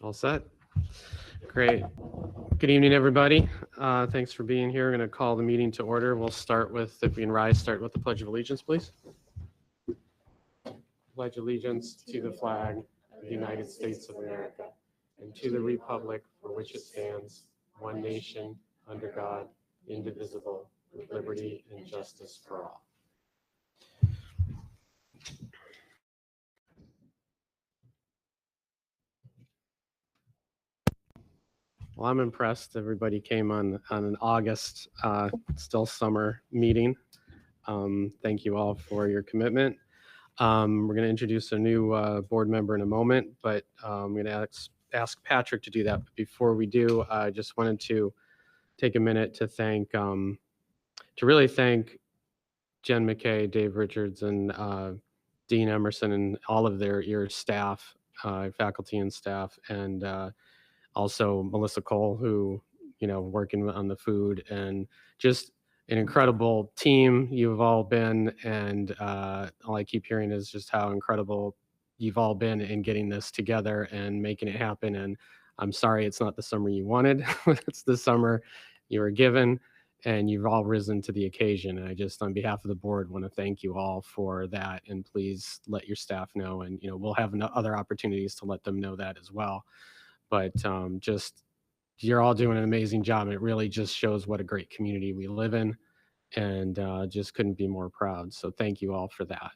All set. Great. Good evening, everybody. Thanks for being here. I'm going to call the meeting to order. We'll start with, if we can rise, start with the Pledge of Allegiance, please. Pledge allegiance to the flag of the United States of America and to the republic for which it stands, one nation, under God, indivisible, with liberty and justice for all. Well, I'm impressed. Everybody came on an August, still summer meeting. Thank you all for your commitment. We're going to introduce a new board member in a moment, but I'm going to ask Patrick to do that. But before we do, I just wanted to take a minute to really thank Jen McKay, Dave Richards, and Dean Emerson, and all of your staff, faculty and staff, and also Melissa Cole, who, working on the food, and just an incredible team you've all been. And all I keep hearing is just how incredible you've all been in getting this together and making it happen. And I'm sorry it's not the summer you wanted. It's the summer you were given, and you've all risen to the occasion. And I just, on behalf of the board, want to thank you all for that. And please let your staff know. And, we'll have other opportunities to let them know that as well. But just, you're all doing an amazing job. And it really just shows what a great community we live in, and just couldn't be more proud. So thank you all for that.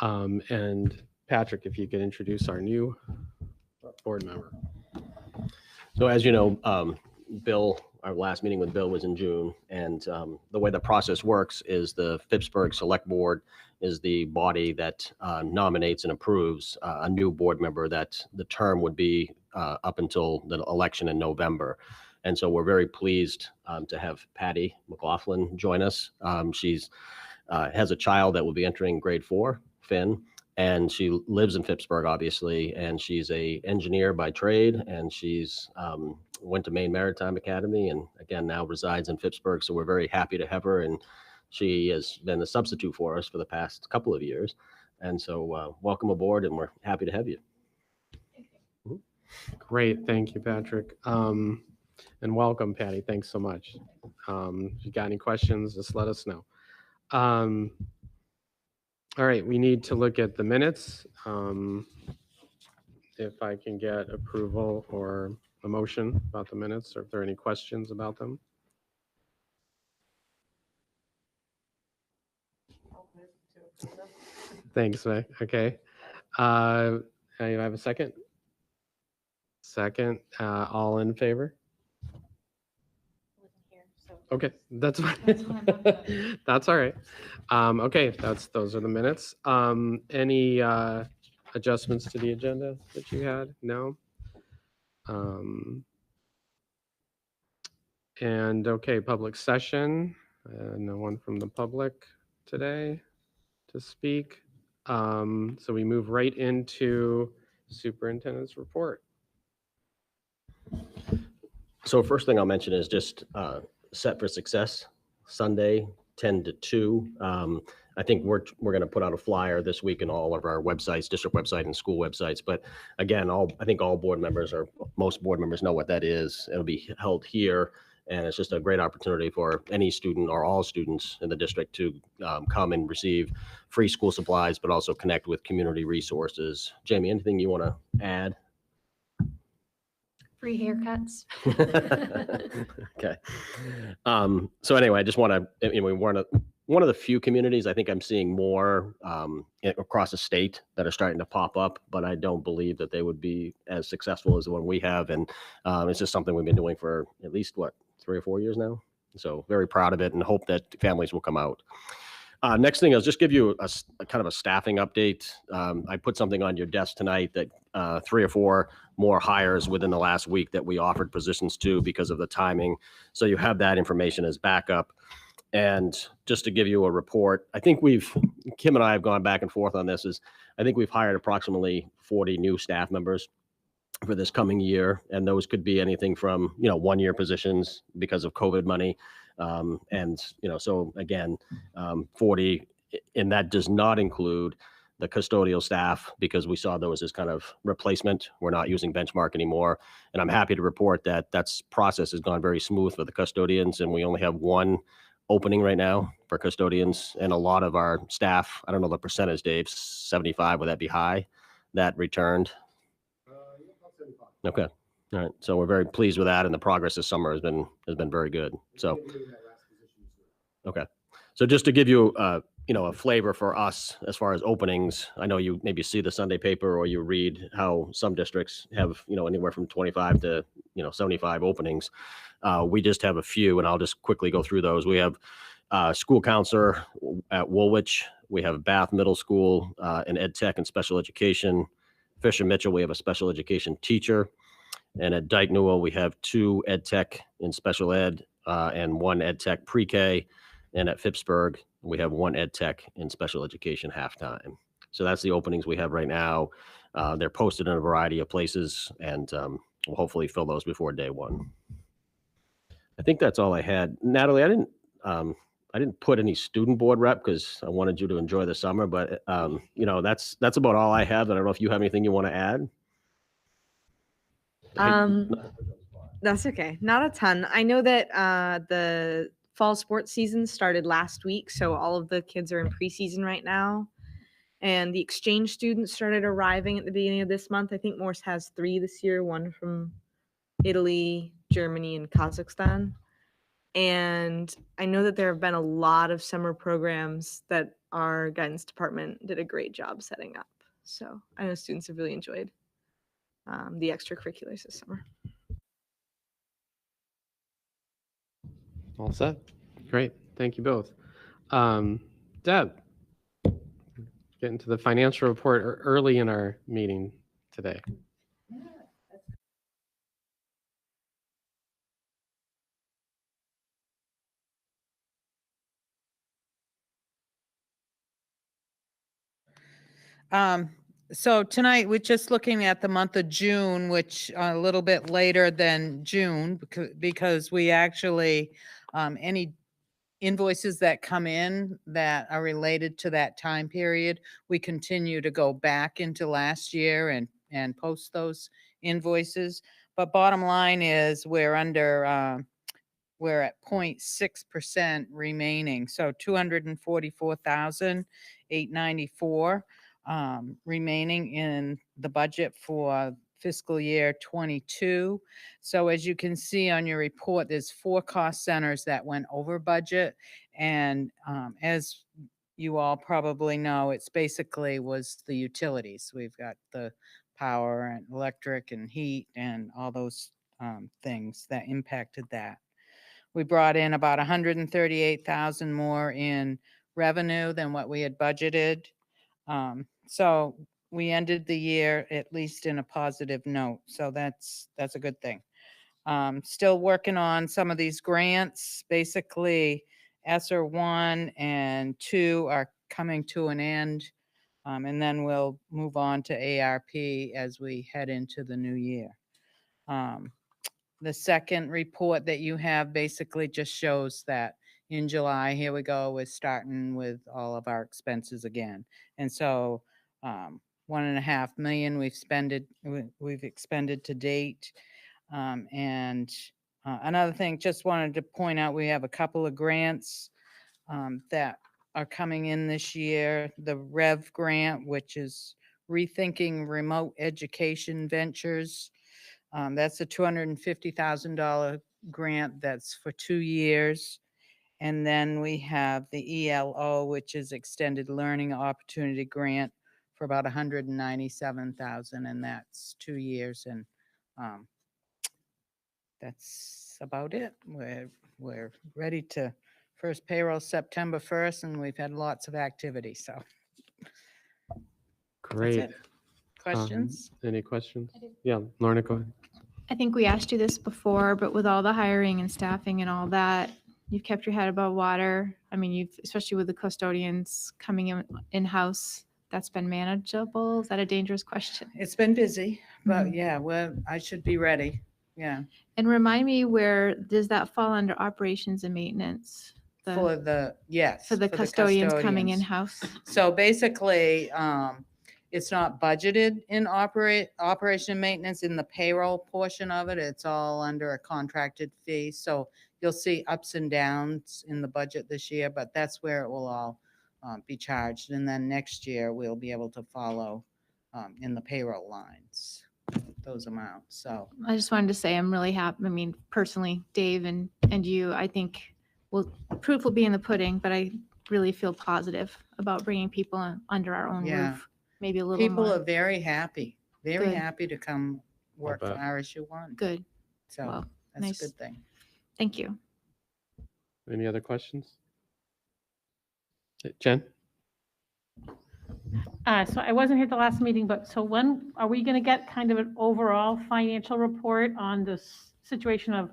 And Patrick, if you could introduce our new board member. So as you know, Bill, our last meeting with Bill was in June, and the way the process works is the Phippsburg Select Board is the body that nominates and approves a new board member that the term would be up until the election in November. And so we're very pleased to have Patty McLaughlin join us. She's has a child that will be entering grade 4, Finn, and she lives in Phippsburg, obviously, and she's a engineer by trade, and she's went to Maine Maritime Academy, and again now resides in Phippsburg. So we're very happy to have her, and she has been a substitute for us for the past couple of years. And so welcome aboard, and we're happy to have you. Great, thank you, Patrick. And welcome, Patty. Thanks so much. If you got any questions, just let us know. All right, we need to look at the minutes. If I can get approval or a motion about the minutes, or if there are any questions about them. Thanks, Mike. Okay. I have a second. Second, all in favor? Okay, that's fine. That's all right. Okay, those are the minutes. Any adjustments to the agenda that you had? No. And okay, public session. No one from the public today to speak. So we move right into superintendent's report. So first thing I'll mention is just Set for Success, Sunday, 10 to 2. I think we're going to put out a flyer this week in all of our websites, district website and school websites. But again, I think all board members, or most board members, know what that is. It'll be held here, and it's just a great opportunity for any student or all students in the district to come and receive free school supplies, but also connect with community resources. Jamie, anything you want to add? Free haircuts. Okay. So anyway, I just want to, we're one of the few communities I think I'm seeing more across the state that are starting to pop up, but I don't believe that they would be as successful as the one we have. And it's just something we've been doing for at least, 3 or 4 years now. So very proud of it, and hope that families will come out. Next thing, I'll just give you a kind of a staffing update. I put something on your desk tonight that 3 or 4 more hires within the last week that we offered positions to because of the timing. So you have that information as backup. And just to give you a report, I think Kim and I have gone back and forth on this, I think we've hired approximately 40 new staff members for this coming year. And those could be anything from, 1-year positions because of COVID money. And, so again, 40, and that does not include the custodial staff because we saw those as kind of replacement. We're not using benchmark anymore. And I'm happy to report that process has gone very smooth for the custodians, and we only have one opening right now for custodians, and a lot of our staff, I don't know the percentage, Dave, 75, would that be high, that returned? Okay. All right. So we're very pleased with that, and the progress this summer has been very good. So, okay. So just to give you a flavor for us as far as openings, I know you maybe see the Sunday paper or you read how some districts have, anywhere from 25 to, 75 openings. We just have a few, and I'll just quickly go through those. We have school counselor at Woolwich. We have Bath Middle School, in ed tech and special education. Fisher Mitchell, we have a special education teacher. And at Dyke Newell, we have 2 ed tech in special ed and 1 ed tech pre-K. And at Phippsburg, we have 1 ed tech in special education halftime. So that's the openings we have right now. They're posted in a variety of places, and we'll hopefully fill those before day 1. I think that's all I had. Natalie, I didn't put any student board rep because I wanted you to enjoy the summer, but that's about all I have. I don't know if you have anything you want to add. That's okay. Not a ton. I know that the fall sports season started last week, so all of the kids are in preseason right now. And the exchange students started arriving at the beginning of this month. I think Morse has 3 this year, 1 from Italy, Germany, and Kazakhstan. And I know that there have been a lot of summer programs that our guidance department did a great job setting up. So I know students have really enjoyed the extracurriculars this summer. All set. Great. Thank you both. Deb, get into the financial report early in our meeting today. So tonight we're just looking at the month of June, which a little bit later than June because we actually, any invoices that come in that are related to that time period, we continue to go back into last year and post those invoices. But bottom line is we're at 0.6% remaining. So 244,894 remaining in the budget for fiscal year 22. So as you can see on your report, there's 4 cost centers that went over budget. And as you all probably know, it's basically was the utilities. We've got the power and electric and heat and all those things that impacted that. We brought in about 138,000 more in revenue than what we had budgeted. So we ended the year at least in a positive note. So that's a good thing. Still working on some of these grants. Basically, ESSER 1 and 2 are coming to an end. And then we'll move on to ARP as we head into the new year. The second report that you have basically just shows that in July, here we go, we're starting with all of our expenses again. And so $1.5 million we've expended to date. And another thing, just wanted to point out, we have a couple of grants that are coming in this year. The REV grant, which is Rethinking Remote Education Ventures. That's a $250,000 grant that's for 2 years. And then we have the ELO, which is Extended Learning Opportunity Grant for about $197,000, and that's 2 years. And that's about it. We're ready to first payroll September 1st, and we've had lots of activity. So Great. that's it. Questions? Any questions? Yeah, Lorna, go ahead. I think we asked you this before, but with all the hiring and staffing and all that, you've kept your head above water. I mean, you've, especially with the custodians coming in-house, that's been manageable. Is that a dangerous question? It's been busy, but yeah, I should be ready. Yeah. And remind me, where does that fall under operations and maintenance? For the, yes. for the custodians coming custodians. in-house? So basically, it's not budgeted in operation and maintenance in the payroll portion of it. It's all under a contracted fee. So you'll see ups and downs in the budget this year, but that's where it will all be charged. And then next year, we'll be able to follow in the payroll lines, those amounts. So I just wanted to say I'm really happy. I mean, personally, Dave and you, I think proof will be in the pudding, but I really feel positive about bringing people under our own Yeah. roof. Maybe a little people more. are very happy Good. to come work for bet. RSU1. Good. So Well, that's nice. a good thing. Thank you. Any other questions? Jen? So I wasn't here at the last meeting, but so when are we going to get kind of an overall financial report on this situation of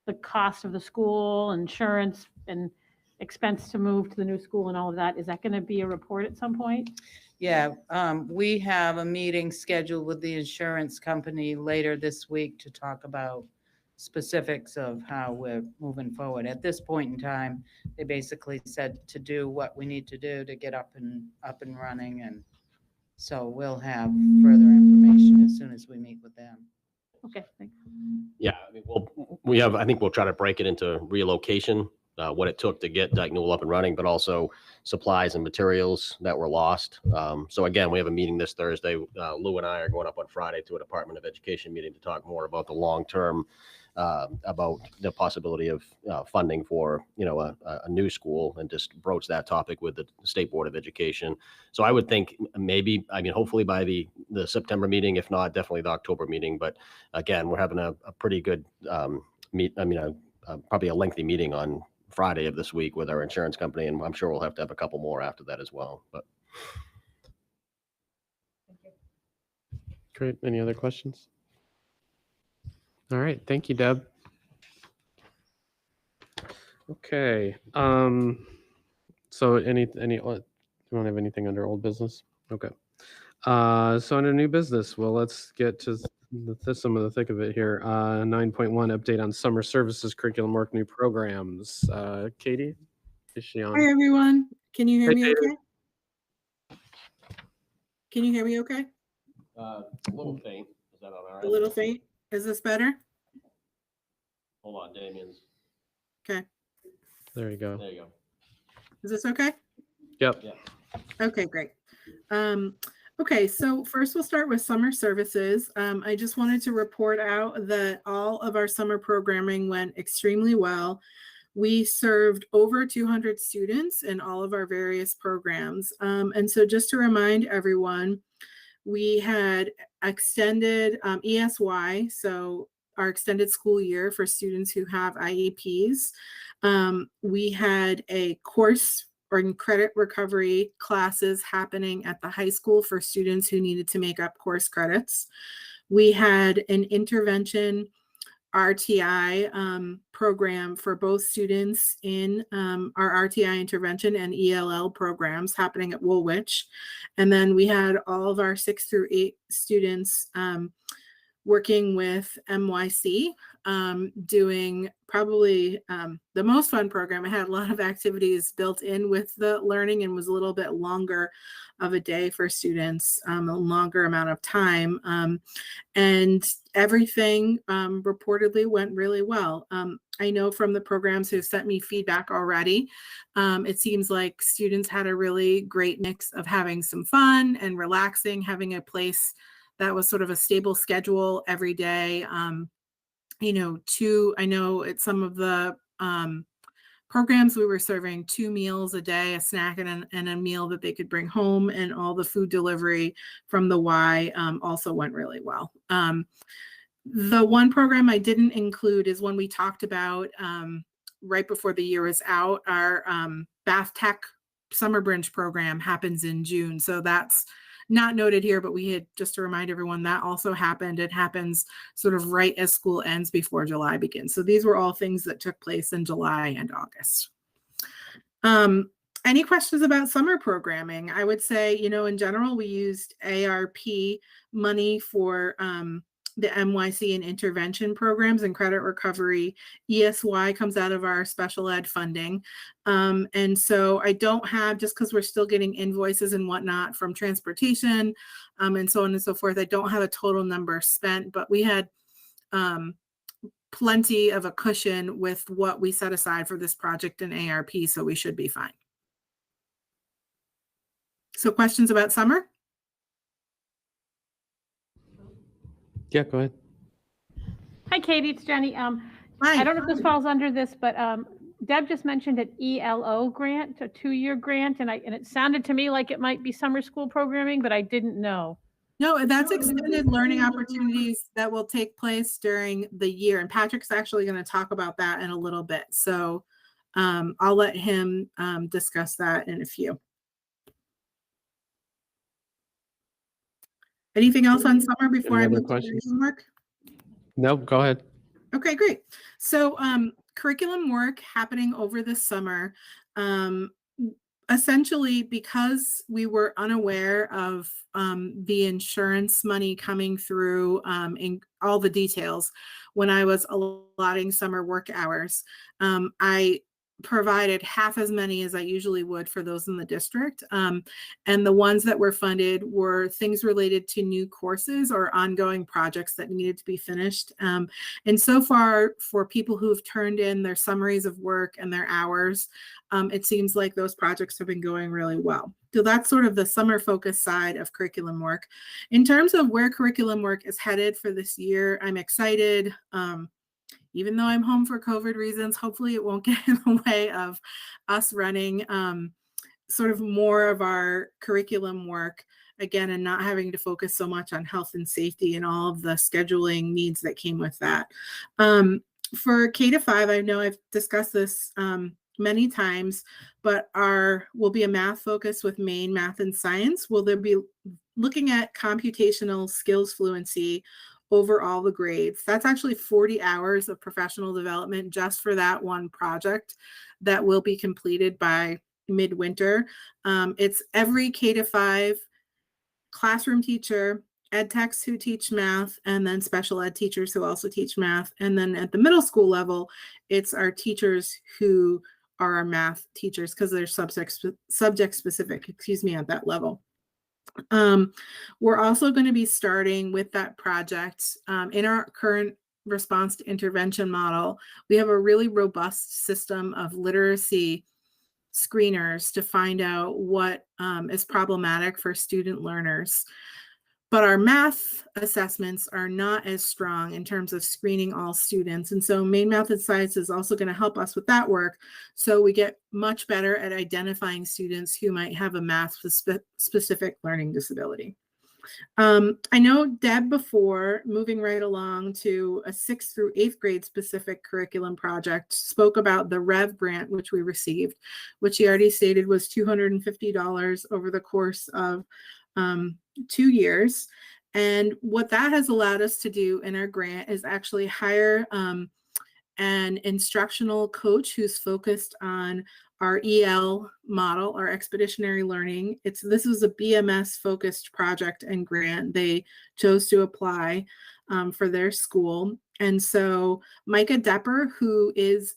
the cost of the school, insurance, and expense to move to the new school and all of that? Is that going to be a report at some point? Yeah, we have a meeting scheduled with the insurance company later this week to talk about specifics of how we're moving forward. At this point in time, they basically said to do what we need to do to get up and running, and so we'll have further information as soon as we meet with them. Okay, thanks. Yeah, I mean, I think we'll try to break it into relocation, what it took to get Dyke Newell up and running, but also supplies and materials that were lost. So again, we have a meeting this Thursday. Lou and I are going up on Friday to a Department of Education meeting to talk more about the long-term, about the possibility of funding for, a new school, and just broach that topic with the State Board of Education. So I would think maybe, hopefully by the September meeting, if not, definitely the October meeting. But again, we're having a pretty good probably a lengthy meeting on Friday of this week with our insurance company, and I'm sure we'll have to have a couple more after that as well. But Great. Any other questions? All right. Thank you, Deb. Okay. So you don't have anything under old business? Okay. So under new business, well, let's get to some of the thick of it here. 9.1 update on summer services curriculum work, new programs. Katie, is she on? Hi, everyone. Can you hear Hey, me Katie. okay? Can you hear me okay? a little faint. Is that all right? A little faint. Is this better? Hold on, Damien's. Okay. There you go. There you go. Is this okay? Yep. Yeah. Okay, great. Okay, so first we'll start with summer services. I just wanted to report out that all of our summer programming went extremely well. We served over 200 students in all of our various programs. And so just to remind everyone, we had extended ESY, so our extended school year for students who have IEPs. We had a course or credit recovery classes happening at the high school for students who needed to make up course credits. We had an intervention RTI program for both students in our RTI intervention and ELL programs happening at Woolwich. And then we had all of our 6 through 8 students working with MYC, doing probably the most fun program. It had a lot of activities built in with the learning and was a little bit longer of a day for students, a longer amount of time. And everything reportedly went really well. I know from the programs who sent me feedback already, it seems like students had a really great mix of having some fun and relaxing, having a place that was sort of a stable schedule every day. I know at some of the programs we were serving 2 meals a day, a snack and a meal that they could bring home, and all the food delivery from the Y also went really well. The one program I didn't include is one we talked about right before the year is out. Our Bath Tech Summer Bridge program happens in June. So that's not noted here, but we had, just to remind everyone, that also happened. It happens sort of right as school ends before July begins. So these were all things that took place in July and August. Any questions about summer programming? I would say, in general, we used ARP money for the MYC and intervention programs and credit recovery. ESY comes out of our special ed funding. And so I don't have, just because we're still getting invoices and whatnot from transportation and so on and so forth, I don't have a total number spent, but we had plenty of a cushion with what we set aside for this project in ARP, so we should be fine. So questions about summer? Yeah, go ahead. Hi, Katie, it's Jenny. Hi. I don't know if this falls under this, but Deb just mentioned an ELO grant, a 2-year grant, and it sounded to me like it might be summer school programming, but I didn't know. No, that's extended learning opportunities that will take place during the year. And Patrick's actually going to talk about that in a little bit. So I'll let him discuss that in a few. Anything else on summer before I Any other move to questions? curriculum work? No, go ahead. Okay, great. So curriculum work happening over the summer. Essentially, because we were unaware of the insurance money coming through in all the details, when I was allotting summer work hours, I provided half as many as I usually would for those in the district. And the ones that were funded were things related to new courses or ongoing projects that needed to be finished. And so far, for people who have turned in their summaries of work and their hours, it seems like those projects have been going really well. So that's sort of the summer focus side of curriculum work. In terms of where curriculum work is headed for this year, I'm excited. Even though I'm home for COVID reasons, hopefully it won't get in the way of us running sort of more of our curriculum work again, and not having to focus so much on health and safety and all of the scheduling needs that came with that. For K-5, I know I've discussed this many times, but will be a math focus with Maine math and science. Will there be looking at computational skills fluency over all the grades? That's actually 40 hours of professional development just for that one project that will be completed by midwinter. It's every K-5 classroom teacher, ed techs who teach math, and then special ed teachers who also teach math. And then at the middle school level, it's our teachers who are our math teachers because they're subject specific, at that level. We're also going to be starting with that project in our current response to intervention model. We have a really robust system of literacy screeners to find out what is problematic for student learners. But our math assessments are not as strong in terms of screening all students. And so Maine Math and Science is also going to help us with that work. So we get much better at identifying students who might have a math specific learning disability. I know Deb before, moving right along to a 6th through 8th grade specific curriculum project, spoke about the REV grant, which we received, which she already stated was $250 over the course of 2 years. And what that has allowed us to do in our grant is actually hire an instructional coach who's focused on our EL model, our expeditionary learning. This was a BMS focused project and grant they chose to apply for their school. And so Micah Depper, who is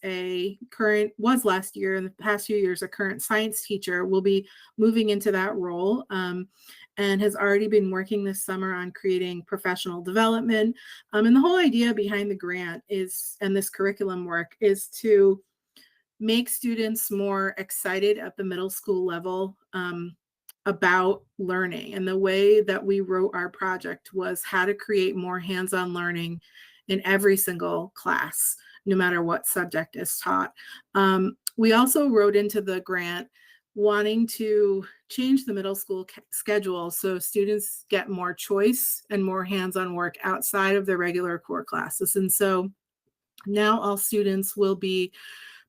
was last year, in the past few years, a current science teacher, will be moving into that role and has already been working this summer on creating professional development. And the whole idea behind the grant and this curriculum work is to make students more excited at the middle school level about learning. And the way that we wrote our project was how to create more hands-on learning in every single class, no matter what subject is taught. We also wrote into the grant wanting to change the middle school schedule so students get more choice and more hands-on work outside of their regular core classes. And so now all students will be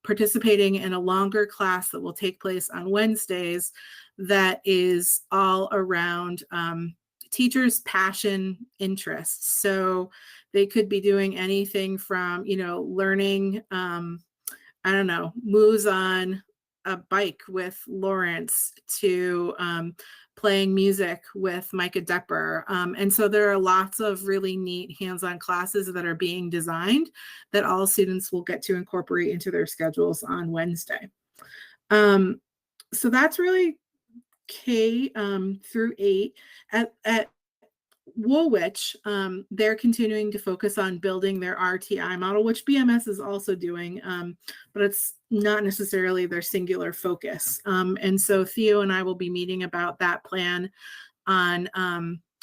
participating in a longer class that will take place on Wednesdays that is all around teachers' passion interests. So they could be doing anything from, learning, moves on a bike with Lawrence to playing music with Micah Depper. And so there are lots of really neat hands-on classes that are being designed that all students will get to incorporate into their schedules on Wednesday. So that's really K through 8. At Woolwich, they're continuing to focus on building their RTI model, which BMS is also doing, but it's not necessarily their singular focus. And so Theo and I will be meeting about that plan on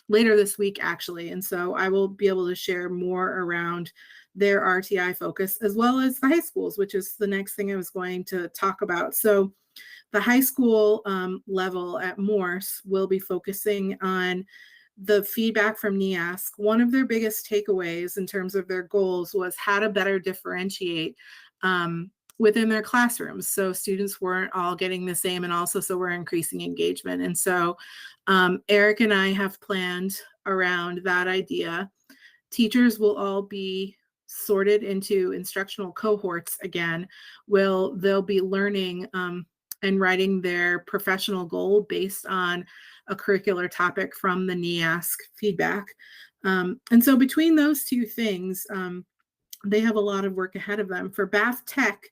later this week, actually. And so I will be able to share more around their RTI focus, as well as the high schools, which is the next thing I was going to talk about. So the high school level at Morse will be focusing on the feedback from NEASC. One of their biggest takeaways in terms of their goals was how to better differentiate within their classrooms. So students weren't all getting the same, and also so we're increasing engagement. And so Eric and I have planned around that idea. Teachers will all be sorted into instructional cohorts again. They'll be learning and writing their professional goal based on a curricular topic from the NEASC feedback. And so between those two things, they have a lot of work ahead of them. For Bath Tech,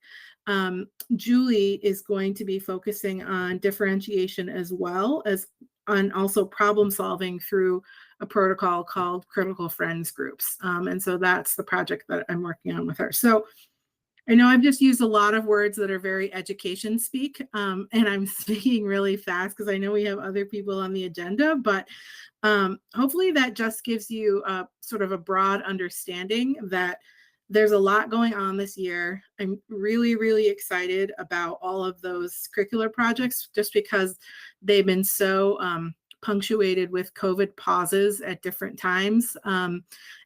Julie is going to be focusing on differentiation as well as on also problem solving through a protocol called Critical Friends Groups. And so that's the project that I'm working on with her. So I know I've just used a lot of words that are very education speak, and I'm speaking really fast because I know we have other people on the agenda, but hopefully that just gives you a sort of a broad understanding that there's a lot going on this year. I'm really, really excited about all of those curricular projects just because they've been so punctuated with COVID pauses at different times.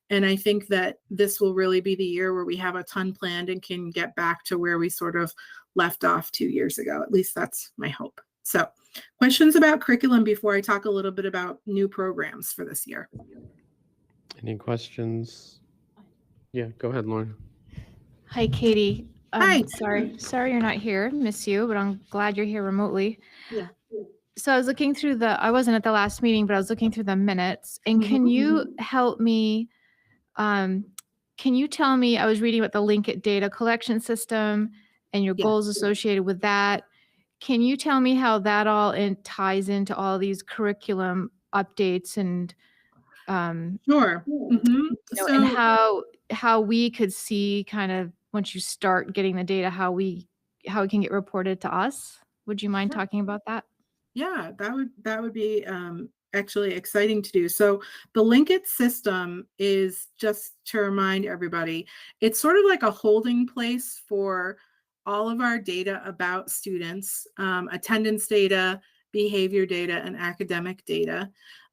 And I think that this will really be the year where we have a ton planned and can get back to where we sort of left off 2 years ago. At least that's my hope. So questions about curriculum before I talk a little bit about new programs for this year? Any questions? Yeah, go ahead, Lauren. Hi, Katie. Hi. Sorry you're not here. Miss you, but I'm glad you're here remotely. Yeah. So I was looking through I wasn't at the last meeting, but I was looking through the minutes. And can you help me? Can you tell me, I was reading about the Linkit data collection system and your goals associated with that. Can you tell me how that all ties into all these curriculum updates and Sure. and how we could see kind of once you start getting the data, how it can get reported to us? Would you mind talking about that? Yeah, that would be actually exciting to do. So the Linkit system is, just to remind everybody, it's sort of like a holding place for all of our data about students, attendance data, behavior data, and academic data.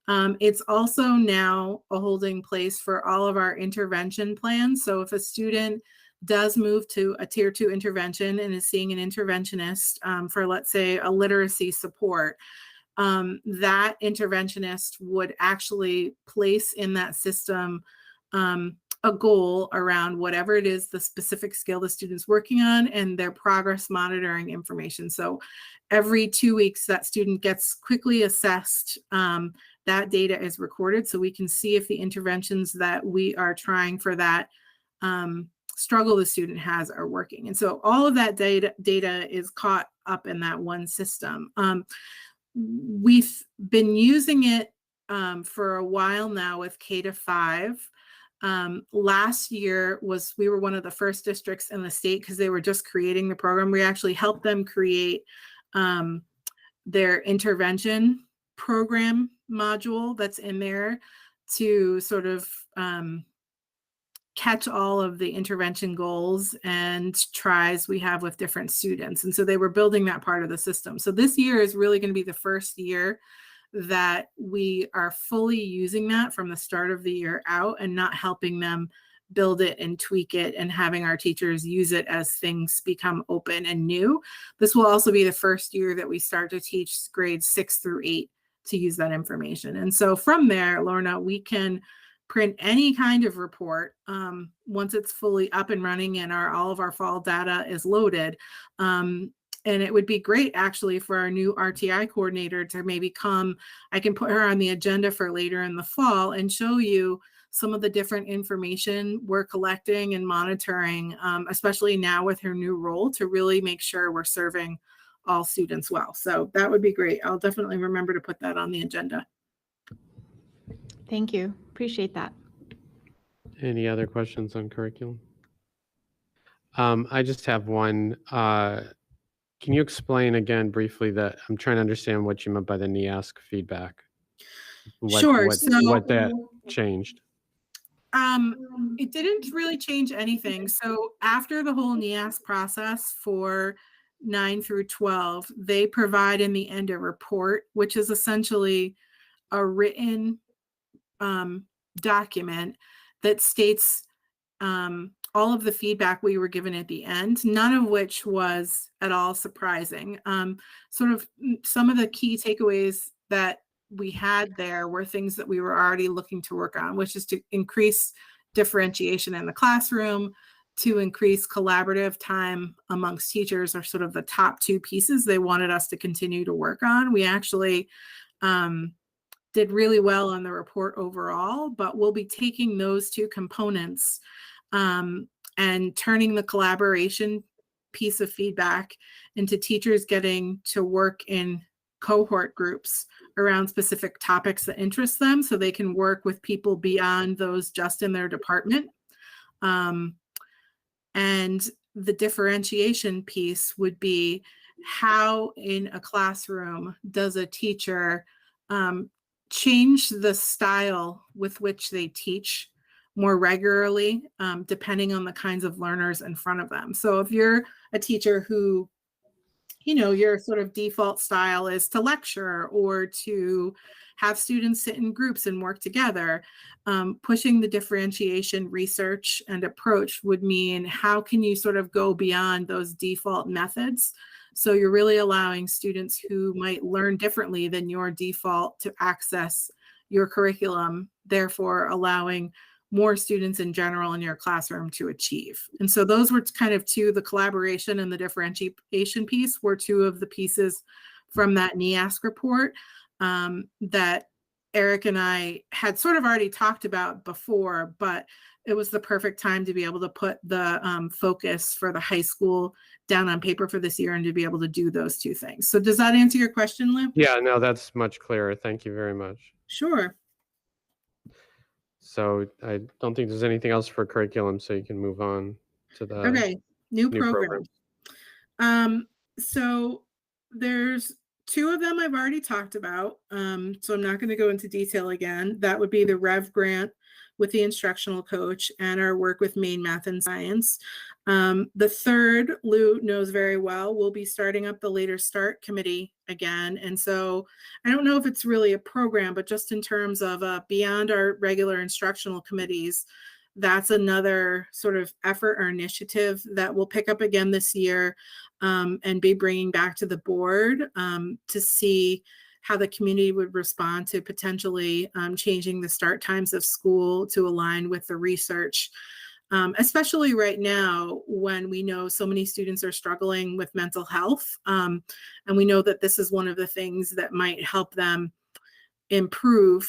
It's also now a holding place for all of our intervention plans. So if a student does move to a tier 2 intervention and is seeing an interventionist for, let's say, a literacy support, that interventionist would actually place in that system a goal around whatever it is, the specific skill the student's working on, and their progress monitoring information. So every 2 weeks, that student gets quickly assessed. That data is recorded so we can see if the interventions that we are trying for that struggle the student has are working. And so all of that data is caught up in that one system. We've been using it for a while now with K-5. Last year we were one of the first districts in the state because they were just creating the program. We actually helped them create their intervention program module that's in there to sort of catch all of the intervention goals and tries we have with different students. And so they were building that part of the system. So this year is really going to be the first year that we are fully using that from the start of the year out and not helping them build it and tweak it and having our teachers use it as things become open and new. This will also be the first year that we start to teach grades 6 through 8 to use that information. And so from there, Lorna, we can print any kind of report once it's fully up and running and all of our fall data is loaded. And it would be great actually for our new RTI coordinator to maybe come. I can put her on the agenda for later in the fall and show you some of the different information we're collecting and monitoring, especially now with her new role, to really make sure we're serving all students well. So that would be great. I'll definitely remember to put that on the agenda. Thank you. Appreciate that. Any other questions on curriculum? I just have one. Can you explain again briefly that I'm trying to understand what you meant by the NEASC feedback? Sure. What that changed? It didn't really change anything. So after the whole NEASC process for 9 through 12, they provide in the end a report, which is essentially a written document that states all of the feedback we were given at the end, none of which was at all surprising. Sort of some of the key takeaways that we had there were things that we were already looking to work on, which is to increase differentiation in the classroom, to increase collaborative time amongst teachers, are sort of the top two pieces they wanted us to continue to work on. We actually did really well on the report overall, but we'll be taking those two components and turning the collaboration piece of feedback into teachers getting to work in cohort groups around specific topics that interest them, so they can work with people beyond those just in their department. And the differentiation piece would be, how in a classroom does a teacher change the style with which they teach more regularly, depending on the kinds of learners in front of them. So if you're a teacher who, you know, your sort of default style is to lecture or to have students sit in groups and work together, pushing the differentiation research and approach would mean, how can you sort of go beyond those default methods? So you're really allowing students who might learn differently than your default to access your curriculum, therefore allowing more students in general in your classroom to achieve. And so those were kind of two, the collaboration and the differentiation piece were two of the pieces from that NEASC report that Eric and I had sort of already talked about before, but it was the perfect time to be able to put the focus for the high school down on paper for this year and to be able to do those two things. So does that answer your question, Lou? Yeah, no, that's much clearer. Thank you very much. Sure. So I don't think there's anything else for curriculum, so you can move on to the Okay, new program. program. So there's two of them I've already talked about, so I'm not going to go into detail again. That would be the Rev grant with the instructional coach and our work with Maine Math and Science. The third, Lou knows very well, we'll be starting up the Later Start Committee again. And so I don't know if it's really a program, but just in terms of beyond our regular instructional committees, that's another sort of effort or initiative that we'll pick up again this year and be bringing back to the board to see how the community would respond to potentially changing the start times of school to align with the research, especially right now when we know so many students are struggling with mental health. And we know that this is one of the things that might help them improve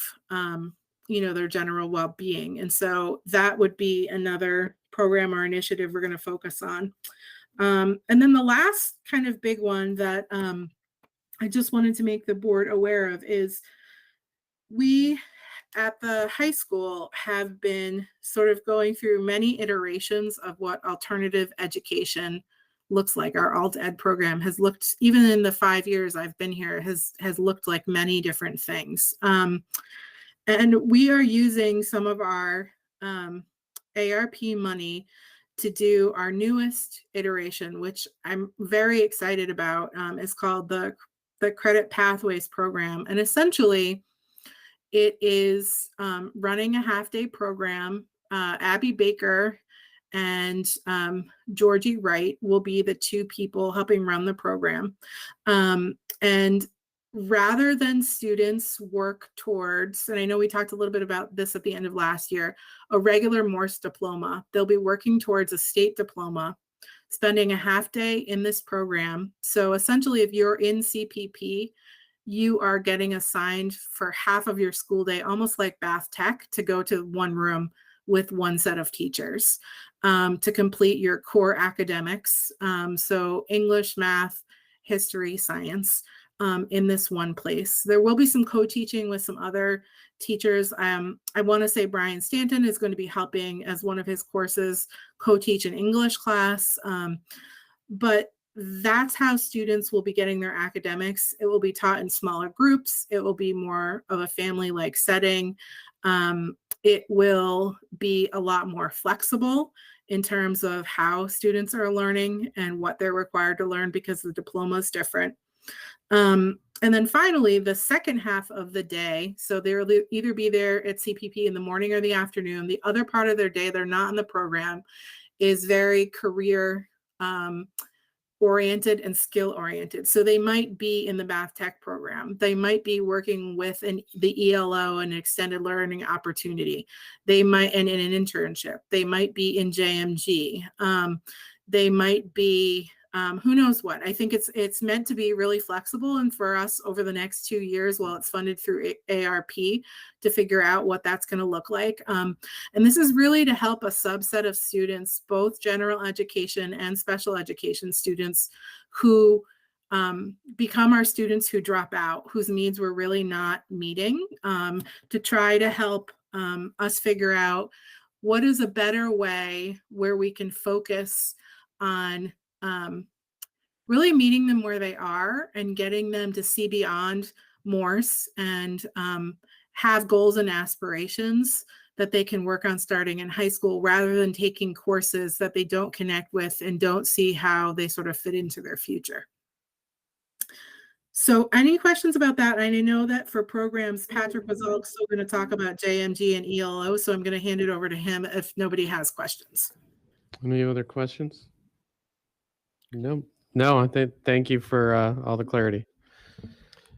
their general well-being. And so that would be another program or initiative we're going to focus on. And then the last kind of big one that I just wanted to make the board aware of is we at the high school have been sort of going through many iterations of what alternative education looks like. Our alt ed program has looked, even in the 5 years I've been here, has looked like many different things. And we are using some of our ARP money to do our newest iteration, which I'm very excited about. It's called the Credit Pathways Program. And essentially, it is running a half-day program. Abby Baker and Georgie Wright will be the two people helping run the program. And rather than students work towards, and I know we talked a little bit about this at the end of last year, a regular Morse diploma, they'll be working towards a state diploma. spending a half day in this program. So essentially, if you're in CPP, you are getting assigned for half of your school day, almost like Bath Tech, to go to one room with one set of teachers to complete your core academics. So English, math, history, science in this one place. There will be some co-teaching with some other teachers. I want to say Brian Stanton is going to be helping as one of his courses co-teach an English class. But that's how students will be getting their academics. It will be taught in smaller groups. It will be more of a family-like setting. It will be a lot more flexible in terms of how students are learning and what they're required to learn, because the diploma is different. And then finally, the second half of the day, so they'll either be there at CPP in the morning or the afternoon. The other part of their day, they're not in the program, is very career oriented and skill oriented. So they might be in the Bath Tech program. They might be working with the ELO, an extended learning opportunity. They might, and in an internship. They might be in JMG. They might be, who knows what. I think it's meant to be really flexible, and for us over the next 2 years, while it's funded through ARP, to figure out what that's going to look like. And this is really to help a subset of students, both general education and special education students, who become our students who drop out, whose needs we're really not meeting, to try to help us figure out what is a better way where we can focus on really meeting them where they are and getting them to see beyond Morse and have goals and aspirations that they can work on starting in high school, rather than taking courses that they don't connect with and don't see how they sort of fit into their future. So any questions about that? I know that for programs, Patrick was also going to talk about JMG and ELO, so I'm going to hand it over to him if nobody has questions. Any other questions? No, I think, thank you for all the clarity.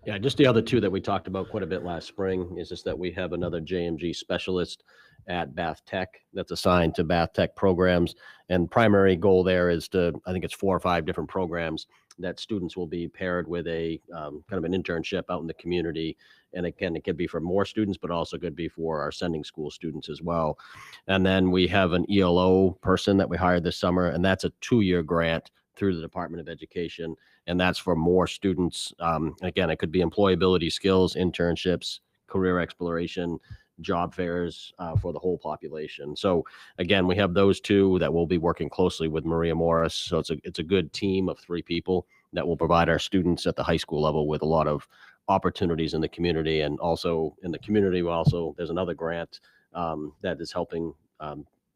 Yeah, just the other two that we talked about quite a bit last spring is just that we have another JMG specialist at Bath Tech that's assigned to Bath Tech programs. And primary goal there is to, I think it's 4 or 5 different programs that students will be paired with a kind of an internship out in the community. And again, it could be for more students, but also could be for our sending school students as well. And then we have an ELO person that we hired this summer, and that's a 2-year grant through the Department of Education. And that's for more students. Again, it could be employability skills, internships, career exploration, job fairs for the whole population. So again, we have those two that will be working closely with Maria Morris. So it's a good team of 3 people that will provide our students at the high school level with a lot of opportunities in the community. And also in the community, there's another grant that is helping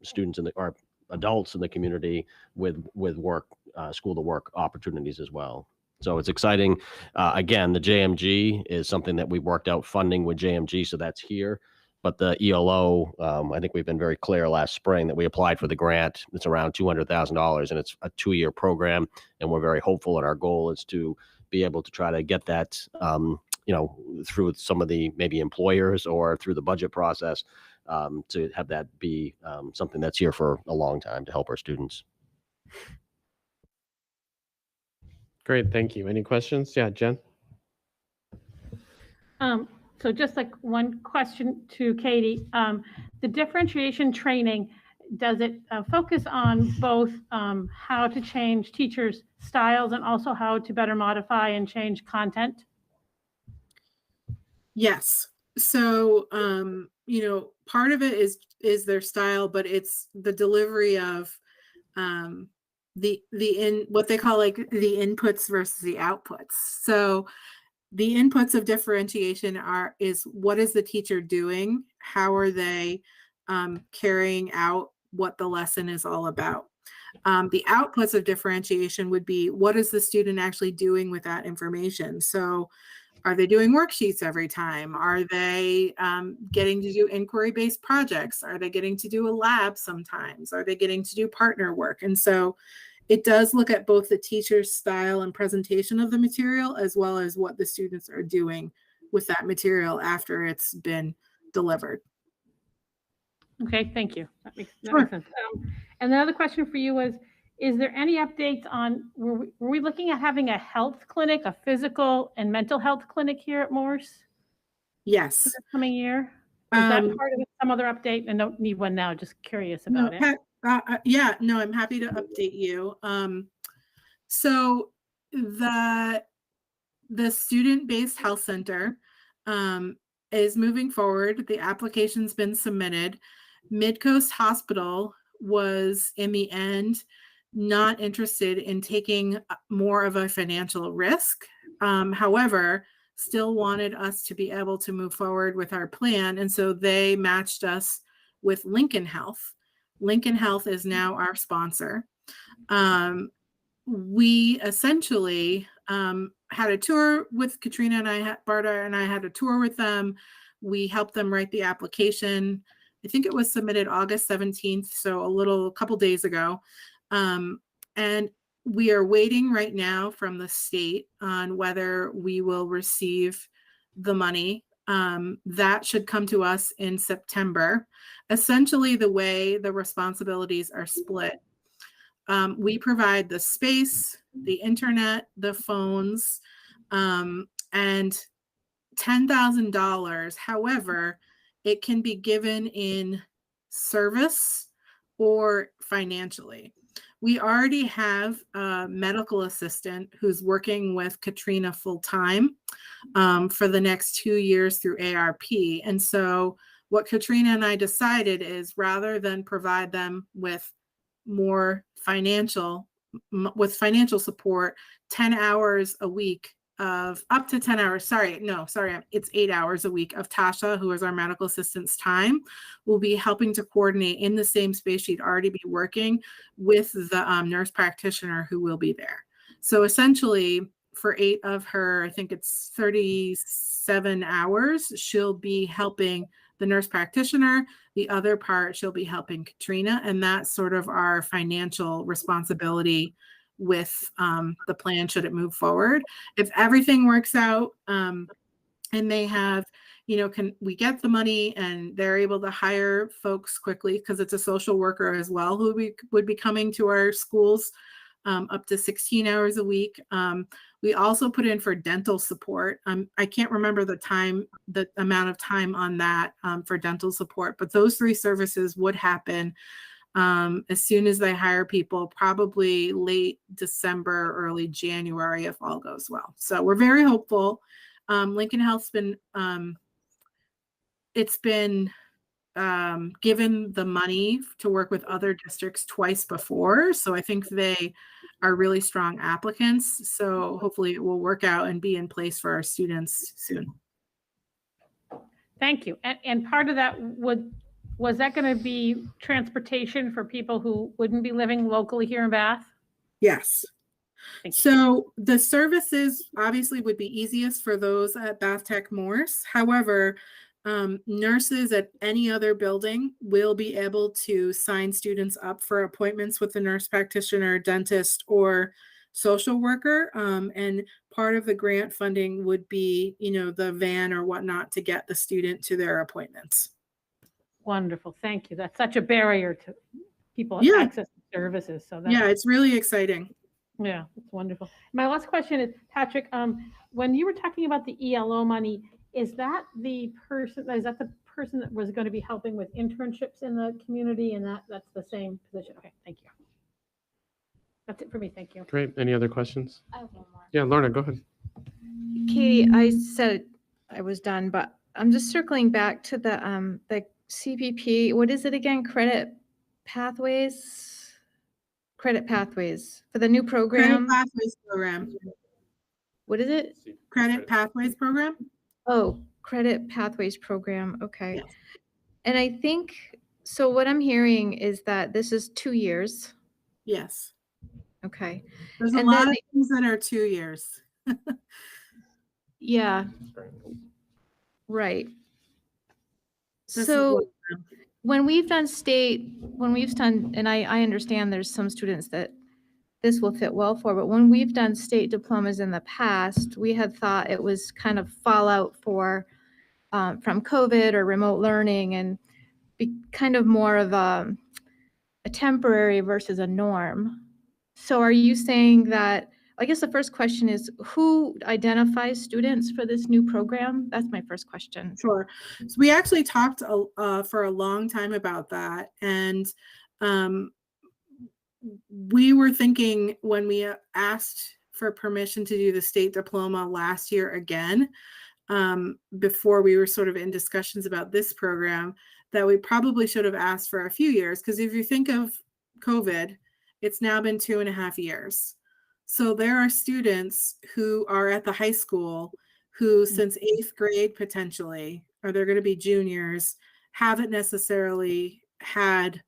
students or adults in the community with work, school to work opportunities as well. So it's exciting. Again, the JMG is something that we worked out funding with JMG, so that's here. But the ELO, I think we've been very clear last spring that we applied for the grant. It's around $200,000, and it's a 2-year program. And we're very hopeful, and our goal is to be able to try to get that, through some of the maybe employers or through the budget process, to have that be something that's here for a long time to help our students. Great, thank you. Any questions? Yeah, Jen? So just like one question to Katie, the differentiation training, does it focus on both how to change teachers' styles and also how to better modify and change content? Yes. So, part of it is their style, but it's the delivery of what they call like the inputs versus the outputs. So the inputs of differentiation is what is the teacher doing? How are they carrying out what the lesson is all about? The outputs of differentiation would be, what is the student actually doing with that information? So are they doing worksheets every time? Are they getting to do inquiry-based projects? Are they getting to do a lab sometimes? Are they getting to do partner work? And so it does look at both the teacher's style and presentation of the material, as well as what the students are doing with that material after it's been delivered. Okay, thank you. That makes Sure. sense. And the other question for you was, is there any updates on, were we looking at having a health clinic, a physical and mental health clinic here at Morse Yes. this coming year? Is that Um, part of it? Some other update? And don't need one now, just curious No, about it. yeah, no, I'm happy to update you. So the student-based health center is moving forward. The application's been submitted. Midcoast Hospital was in the end not interested in taking more of a financial risk. However, still wanted us to be able to move forward with our plan. And so they matched us with Lincoln Health. Lincoln Health is now our sponsor. We essentially had a tour with Katrina and Barta and I had a tour with them. We helped them write the application. I think it was submitted August 17th, so a couple days ago. And we are waiting right now from the state on whether we will receive the money. That should come to us in September. Essentially, the way the responsibilities are split, we provide the space, the internet, the phones, and $10,000. However, it can be given in service or financially. We already have a medical assistant who's working with Katrina full-time for the next 2 years through ARP. And so what Katrina and I decided is, rather than provide them with more financial support, 10 hours a week of up to 10 hours. It's 8 hours a week of Tasha, who is our medical assistant's time, will be helping to coordinate in the same space she'd already be working with the nurse practitioner who will be there. So essentially, for 8 of her, I think it's 37 hours, she'll be helping the nurse practitioner. The other part, she'll be helping Katrina. And that's sort of our financial responsibility with the plan should it move forward. If everything works out and they have, can we get the money and they're able to hire folks quickly, because it's a social worker as well who would be coming to our schools up to 16 hours a week. We also put in for dental support. I can't remember the amount of time on that for dental support, but those 3 services would happen as soon as they hire people, probably late December, early January, if all goes well. So we're very hopeful. Lincoln Health's been, it's been given the money to work with other districts twice before. So I think they are really strong applicants. So hopefully it will work out and be in place for our students soon. Thank you. And part of that was that going to be transportation for people who wouldn't be living locally here in Bath? Yes. So the services obviously would be easiest for those at Bath Tech Morse. However, nurses at any other building will be able to sign students up for appointments with the nurse practitioner, dentist, or social worker. And part of the grant funding would be, the van or whatnot to get the student to their appointments. Wonderful. Thank you. That's such a barrier to people access services. So that's, it's really exciting. Yeah, it's wonderful. My last question is, Patrick, when you were talking about the ELO money, is that the person that was going to be helping with internships in the community, and that's the same position? Okay, thank you. That's it for me. Thank you. Great. Any other questions? I have one more. Yeah, Lorna, go ahead. Katie, I said I was done, but I'm just circling back to the CPP. What is it again? Credit pathways for the new program. Credit Pathways program. What is it? Credit Pathways program. Oh, Credit Pathways program. Okay. Yes. And I think, so what I'm hearing is that this is 2 years. Yes. Okay. There's a And lot then of things that are 2 years. Yeah. Right. This is So what- when we've done, and I understand there's some students that this will fit well for, but when we've done state diplomas in the past, we had thought it was kind of fallout from COVID or remote learning, and be kind of more of a temporary versus a norm. So are you saying that, I guess the first question is, who identifies students for this new program? That's my first question. Sure. So we actually talked for a long time about that. And we were thinking when we asked for permission to do the state diploma last year again, before we were sort of in discussions about this program, that we probably should have asked for a few years. Because if you think of COVID, it's now been 2.5 years. So there are students who are at the high school who since 8th grade potentially, or they're going to be juniors, haven't necessarily had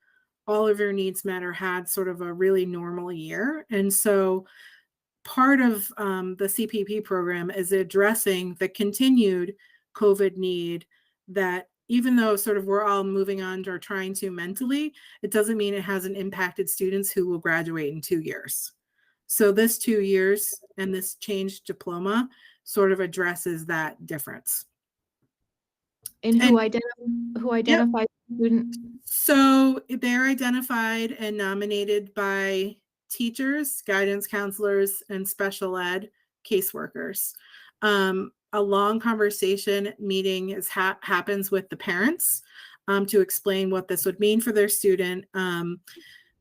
all of their needs met or had sort of a really normal year. And so part of the CPP program is addressing the continued COVID need that even though sort of we're all moving on or trying to mentally, it doesn't mean it hasn't impacted students who will graduate in 2 years. So this 2 years and this changed diploma sort of addresses that difference. And who identifies students? So they're identified and nominated by teachers, guidance counselors, and special ed caseworkers. A long conversation meeting happens with the parents to explain what this would mean for their student,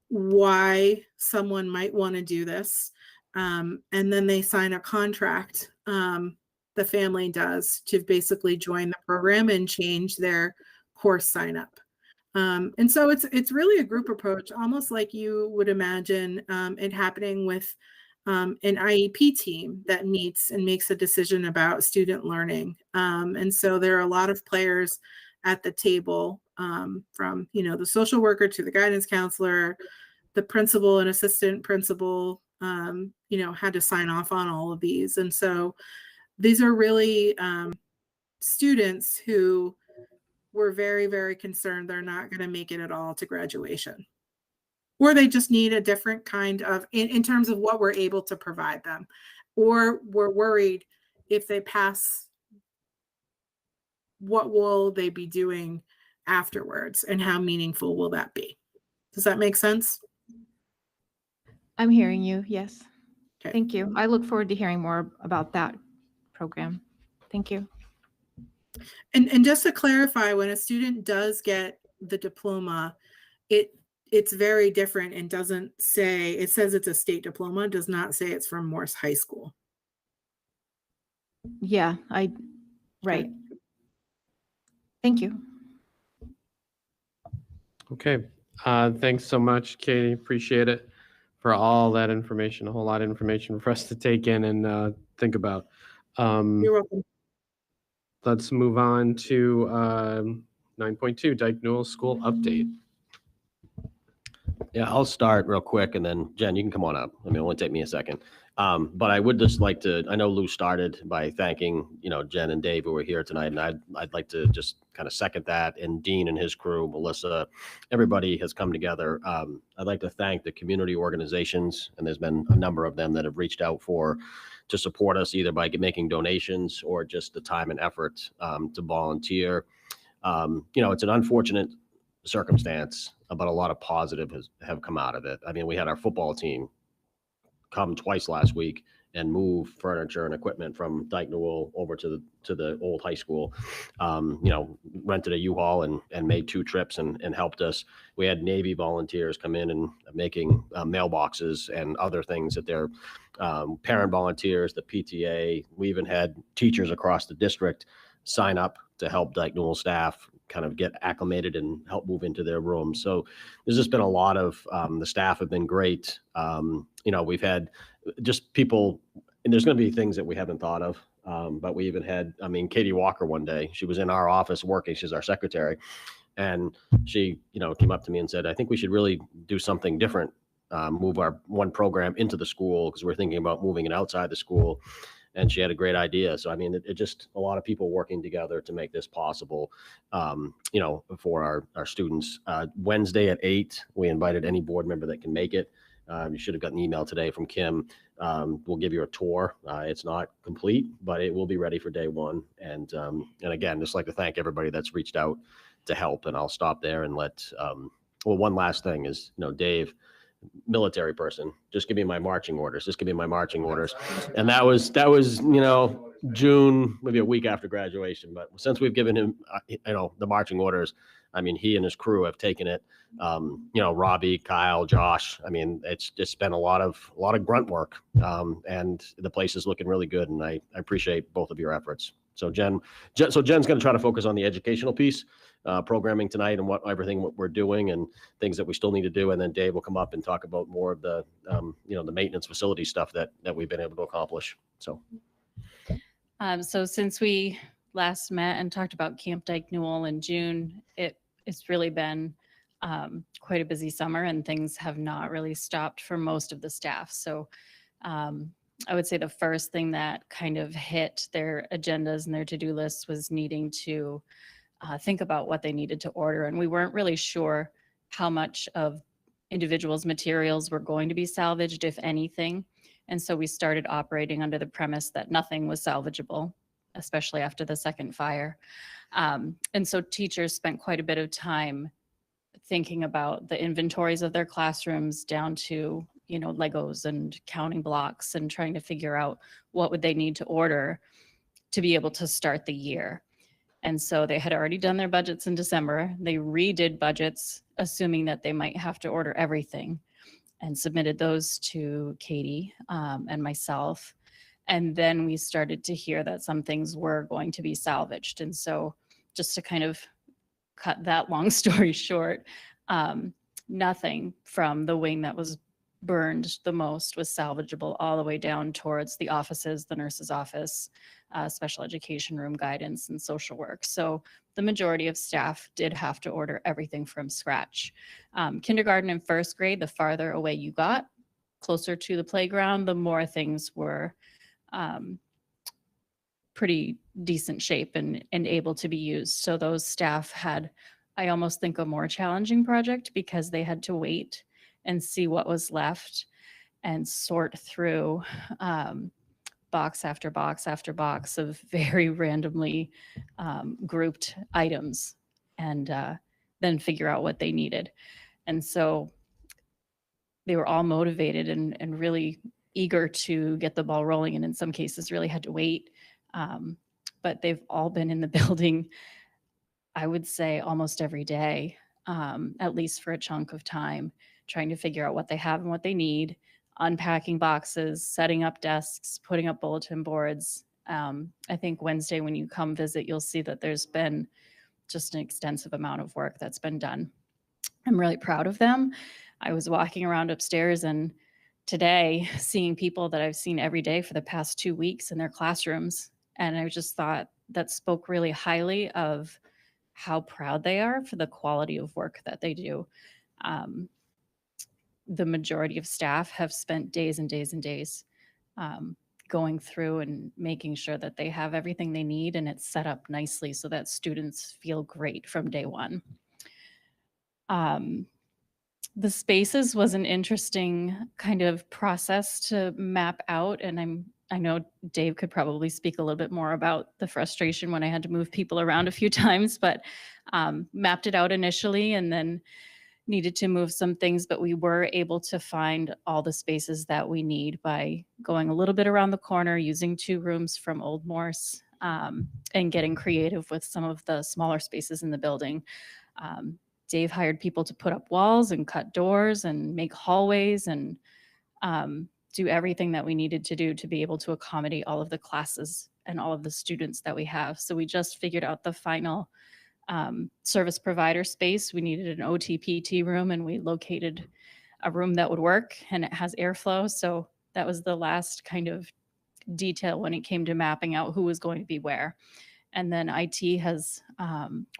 why someone might want to do this. And then they sign a contract, the family does, to basically join the program and change their course sign up. And so it's really a group approach, almost like you would imagine it happening with an IEP team that meets and makes a decision about student learning. And so there are a lot of players at the table, from the social worker to the guidance counselor, the principal and assistant principal, had to sign off on all of these. And so these are really students who were very, very concerned they're not going to make it at all to graduation, or they just need a different kind of, in terms of what we're able to provide them, or we're worried if they pass, what will they be doing afterwards and how meaningful will that be? Does that make sense? I'm hearing you. Yes. Okay. Thank you. I look forward to hearing more about that program. Thank you. And just to clarify, when a student does get the diploma, it's very different and doesn't say, it says it's a state diploma, does not say it's from Morse High School. Yeah, right. Thank you. Okay. Thanks so much, Katie. Appreciate it for all that information, a whole lot of information for us to take in and think about. You're welcome. Let's move on to 9.2, Dyke Newell School Update. Yeah, I'll start real quick, and then Jen, you can come on up. I mean, it won't take me a second. But I would just like to, I know Lou started by thanking, Jen and Dave who were here tonight, and I'd like to just kind of second that, and Dean and his crew, Melissa, everybody has come together. I'd like to thank the community organizations, and there's been a number of them that have reached out to support us, either by making donations or just the time and effort to volunteer. It's an unfortunate circumstance, but a lot of positive have come out of it. I mean, we had our football team come twice last week and move furniture and equipment from Dyke Newell over to the old high school. Rented a U-Haul and made 2 trips and helped us. We had Navy volunteers come in and making mailboxes and other things that they're parent volunteers, the PTA. We even had teachers across the district sign up to help Dyke Newell staff kind of get acclimated and help move into their rooms. So there's just been a lot of, the staff have been great. We've had just people, and there's going to be things that we haven't thought of. But we even had, Katie Walker one day, she was in our office working, she's our secretary. And she, came up to me and said, I think we should really do something different, move our one program into the school, because we're thinking about moving it outside the school. And she had a great idea. So, it just a lot of people working together to make this possible, for our students. Wednesday at 8, we invited any board member that can make it. You should have gotten an email today from Kim. We'll give you a tour. It's not complete, but it will be ready for day one. And again, just like to thank everybody that's reached out to help. And I'll stop there and let, one last thing is, Dave, military person. Just give me my marching orders. Just give me my marching orders. And that was, you know, June, maybe a week after graduation. But since we've given him, you know, the marching orders, I mean, he and his crew have taken it. You know, Robbie, Kyle, Josh. I mean, it's just been a lot of grunt work, and the place is looking really good. And I appreciate both of your efforts. So Jen's going to try to focus on the educational piece, programming tonight, and what we're doing and things that we still need to do. And then Dave will come up and talk about more of the, you know, the maintenance facility stuff that we've been able to accomplish. So. So since we last met and talked about Camp Dyke Newell in June, it's really been quite a busy summer, and things have not really stopped for most of the staff. So I would say the first thing that kind of hit their agendas and their to-do lists was needing to think about what they needed to order. And we weren't really sure how much of individuals' materials were going to be salvaged, if anything. And so we started operating under the premise that nothing was salvageable, especially after the second fire. And so teachers spent quite a bit of time thinking about the inventories of their classrooms down to, you know, Legos and counting blocks, and trying to figure out what would they need to order to be able to start the year. And so they had already done their budgets in December. They redid budgets, assuming that they might have to order everything, and submitted those to Katie and myself. And then we started to hear that some things were going to be salvaged. And so just to kind of cut that long story short, nothing from the wing that was burned the most was salvageable, all the way down towards the offices, the nurse's office, special education room, guidance, and social work. So the majority of staff did have to order everything from scratch. Kindergarten and first grade, the farther away you got, closer to the playground, the more things were pretty decent shape and able to be used. So those staff had, I almost think, a more challenging project, because they had to wait and see what was left and sort through box after box after box of very randomly grouped items, and then figure out what they needed. And so they were all motivated and really eager to get the ball rolling, and in some cases really had to wait. But they've all been in the building, I would say, almost every day, at least for a chunk of time, trying to figure out what they have and what they need, unpacking boxes, setting up desks, putting up bulletin boards. I think Wednesday when you come visit, you'll see that there's been just an extensive amount of work that's been done. I'm really proud of them. I was walking around upstairs, and today seeing people that I've seen every day for the past 2 weeks in their classrooms. And I just thought that spoke really highly of how proud they are for the quality of work that they do. The majority of staff have spent days and days and days going through and making sure that they have everything they need, and it's set up nicely so that students feel great from day one. The spaces was an interesting kind of process to map out, and I know Dave could probably speak a little bit more about the frustration when I had to move people around a few times, but mapped it out initially and then needed to move some things, but we were able to find all the spaces that we need by going a little bit around the corner, using 2 rooms from Old Morse, and getting creative with some of the smaller spaces in the building. Dave hired people to put up walls and cut doors and make hallways and do everything that we needed to do to be able to accommodate all of the classes and all of the students that we have. So we just figured out the final service provider space. We needed an OT-PT room, and we located a room that would work, and it has airflow. So that was the last kind of detail when it came to mapping out who was going to be where. And then IT has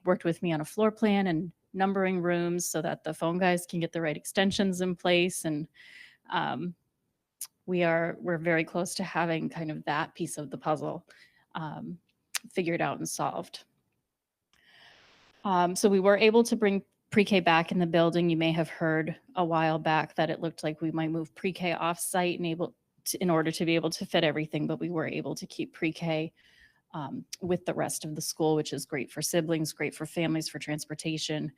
worked with me on a floor plan and numbering rooms so that the phone guys can get the right extensions in place. And we're very close to having kind of that piece of the puzzle figured out and solved. So we were able to bring pre-K back in the building. You may have heard a while back that it looked like we might move pre-K off-site in order to be able to fit everything, but we were able to keep pre-K with the rest of the school, which is great for siblings, great for families, for transportation,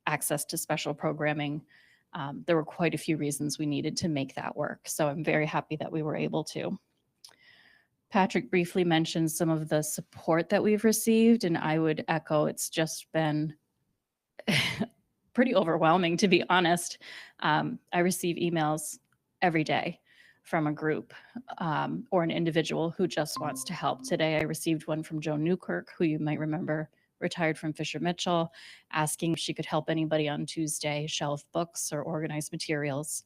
access to special programming. there were quite a few reasons we needed to make that work. So I'm very happy that we were able to. Patrick briefly mentioned some of the support that we've received, and I would echo, it's just been pretty overwhelming, to be honest. I receive emails every day from a group or an individual who just wants to help. Today, I received one from Joan Newkirk, who you might remember retired from Fisher Mitchell, asking if she could help anybody on Tuesday shelf books or organize materials.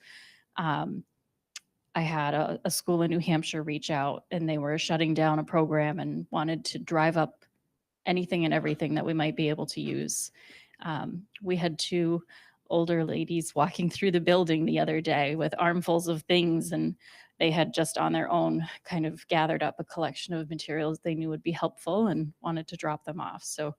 I had a school in New Hampshire reach out, and they were shutting down a program and wanted to drive up anything and everything that we might be able to use. We had two older ladies walking through the building the other day with armfuls of things, and they had just on their own kind of gathered up a collection of materials they knew would be helpful and wanted to drop them off. So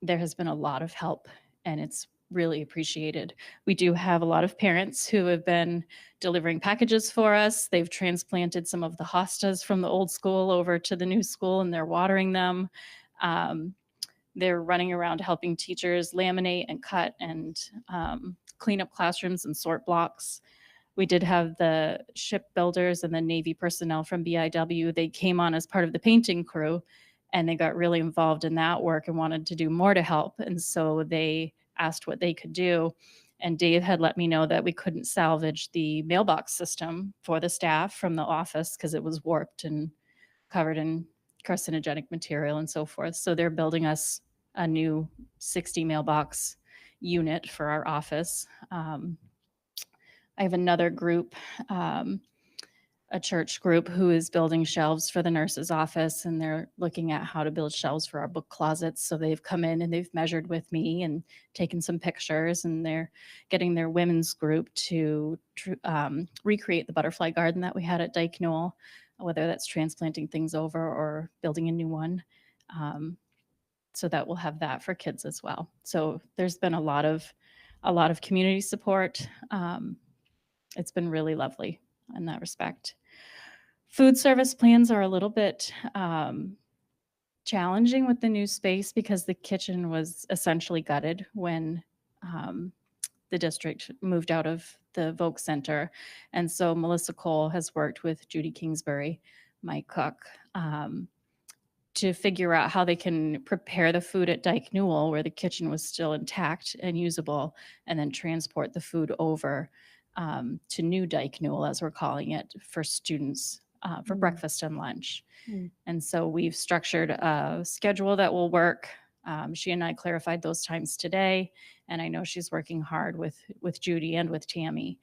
there has been a lot of help, and it's really appreciated. We do have a lot of parents who have been delivering packages for us. They've transplanted some of the hostas from the old school over to the new school, and they're watering them. They're running around helping teachers laminate and cut and clean up classrooms and sort blocks. We did have the shipbuilders and the Navy personnel from BIW. They came on as part of the painting crew, and they got really involved in that work and wanted to do more to help. And so they asked what they could do. And Dave had let me know that we couldn't salvage the mailbox system for the staff from the office because it was warped and covered in carcinogenic material and so forth. So they're building us a new 60 mailbox unit for our office. I have another group, a church group, who is building shelves for the nurse's office, and they're looking at how to build shelves for our book closets. So they've come in and they've measured with me and taken some pictures, and they're getting their women's group to recreate the butterfly garden that we had at Dyke Newell, whether that's transplanting things over or building a new one. So that we'll have that for kids as well. So there's been a lot of community support. It's been really lovely in that respect. Food service plans are a little bit challenging with the new space because the kitchen was essentially gutted when the district moved out of the Voc Center. And so Melissa Cole has worked with Judy Kingsbury, my cook, to figure out how they can prepare the food at Dyke Newell, where the kitchen was still intact and usable, and then transport the food over to New Dyke Newell, as we're calling it, for students for breakfast and lunch. And so we've structured a schedule that will work. She and I clarified those times today, and I know she's working hard with Judy and with Tammy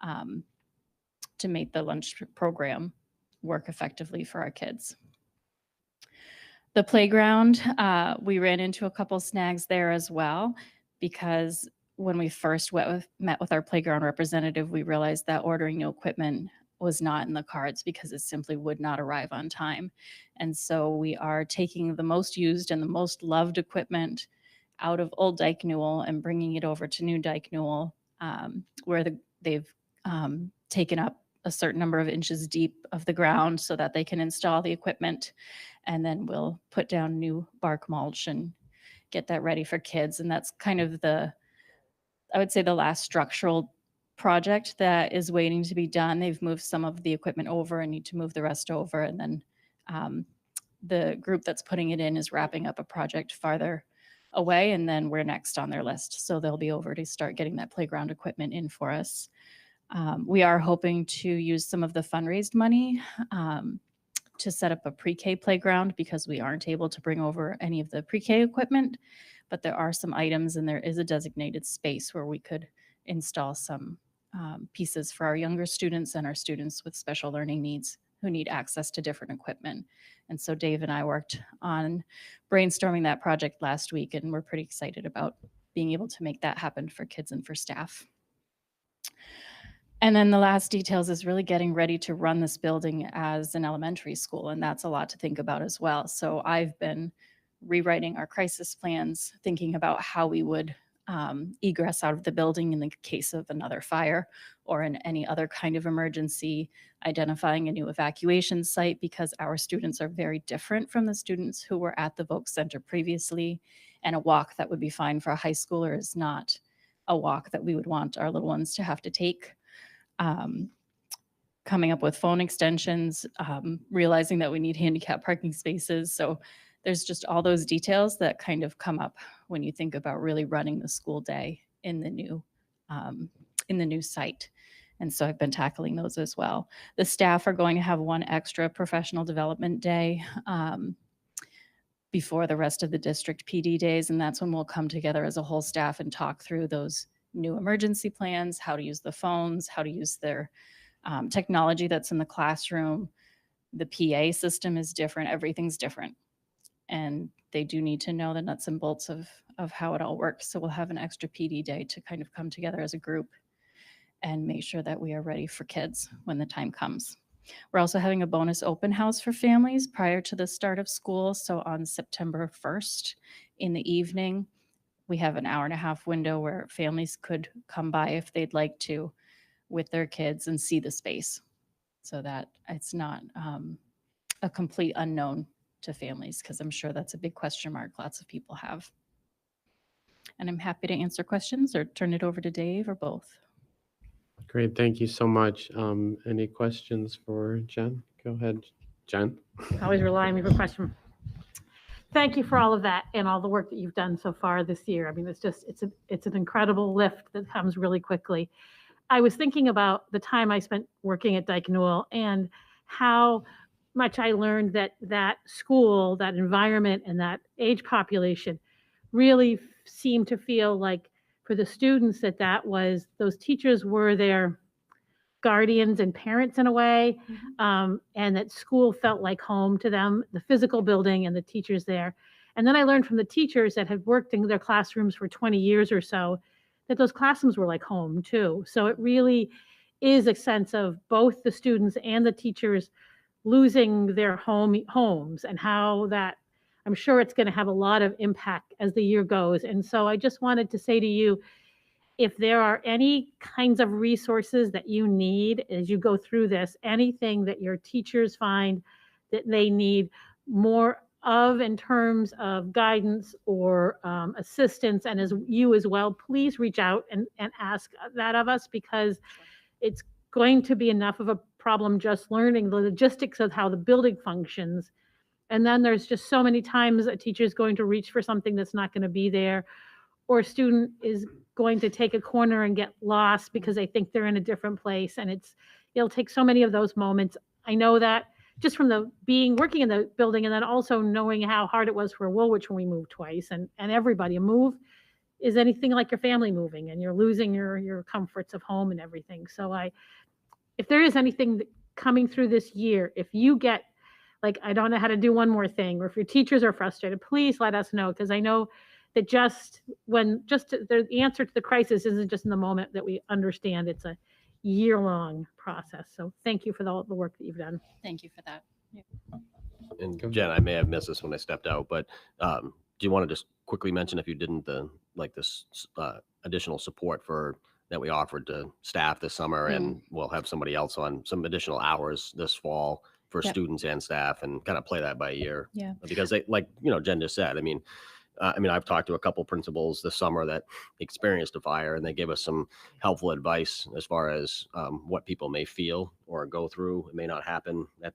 to make the lunch program work effectively for our kids. The playground, we ran into a couple snags there as well, because when we first met with our playground representative, we realized that ordering new equipment was not in the cards because it simply would not arrive on time. And so we are taking the most used and the most loved equipment out of Old Dyke Newell and bringing it over to New Dyke Newell, where they've taken up a certain number of inches deep of the ground so that they can install the equipment. And then we'll put down new bark mulch and get that ready for kids. And that's kind of I would say the last structural project that is waiting to be done. They've moved some of the equipment over and need to move the rest over. And then the group that's putting it in is wrapping up a project farther away, and then we're next on their list. So they'll be over to start getting that playground equipment in for us. We are hoping to use some of the fundraised money to set up a pre-K playground because we aren't able to bring over any of the pre-K equipment, but there are some items and there is a designated space where we could install some pieces for our younger students and our students with special learning needs who need access to different equipment. And so Dave and I worked on brainstorming that project last week, and we're pretty excited about being able to make that happen for kids and for staff. And then the last details is really getting ready to run this building as an elementary school, and that's a lot to think about as well. So I've been rewriting our crisis plans, thinking about how we would egress out of the building in the case of another fire or in any other kind of emergency, identifying a new evacuation site because our students are very different from the students who were at the Voc Center previously, and a walk that would be fine for a high schooler is not a walk that we would want our little ones to have to take. Coming up with phone extensions, realizing that we need handicap parking spaces. So there's just all those details that kind of come up when you think about really running the school day in the new site. And so I've been tackling those as well. The staff are going to have one extra professional development day before the rest of the district PD days. And that's when we'll come together as a whole staff and talk through those new emergency plans, how to use the phones, how to use their technology that's in the classroom. The PA system is different. Everything's different. And they do need to know the nuts and bolts of how it all works. So we'll have an extra PD day to kind of come together as a group and make sure that we are ready for kids when the time comes. We're also having a bonus open house for families prior to the start of school. So on September 1st in the evening, we have an 1.5-hour window where families could come by if they'd like to with their kids and see the space, so that it's not a complete unknown to families, because I'm sure that's a big question mark lots of people have. And I'm happy to answer questions or turn it over to Dave or both. Great, thank you so much. Any questions for Jen? Go ahead, Jen. Always rely on me for question. Thank you for all of that and all the work that you've done so far this year. I mean, it's an incredible lift that comes really quickly. I was thinking about the time I spent working at Dyke Newell and how much I learned that school, that environment, and that age population really seemed to feel like for the students that was, those teachers were their guardians and parents in a way, and that school felt like home to them, the physical building and the teachers there. And then I learned from the teachers that had worked in their classrooms for 20 years or so, that those classrooms were like home too. So it really is a sense of both the students and the teachers losing their homes, and how that, I'm sure it's going to have a lot of impact as the year goes. And so I just wanted to say to you, if there are any kinds of resources that you need as you go through this, anything that your teachers find that they need more of in terms of guidance or assistance, and as you as well, please reach out and ask that of us, because it's going to be enough of a problem just learning the logistics of how the building functions. And then there's just so many times a teacher is going to reach for something that's not going to be there, or a student is going to take a corner and get lost because they think they're in a different place. And it'll take so many of those moments. I know that just from working in the building, and then also knowing how hard it was for Woolwich when we moved twice, and everybody. A move is anything like your family moving, and you're losing your comforts of home and everything. So if there is anything coming through this year, if you get like, I don't know how to do one more thing, or if your teachers are frustrated, please let us know, because I know that the answer to the crisis isn't just in the moment that we understand. It's a year-long process. So thank you for the work that you've done. Thank you for that. And Jen, I may have missed this when I stepped out, but do you want to just quickly mention, if you didn't, this additional support that we offered to staff this summer, and we'll have somebody else on some additional hours this fall for students and staff, and kind of play that by ear. Yeah. Because they, like, Jen just said, I mean, I've talked to a couple principals this summer that experienced a fire, and they gave us some helpful advice as far as what people may feel or go through. It may not happen right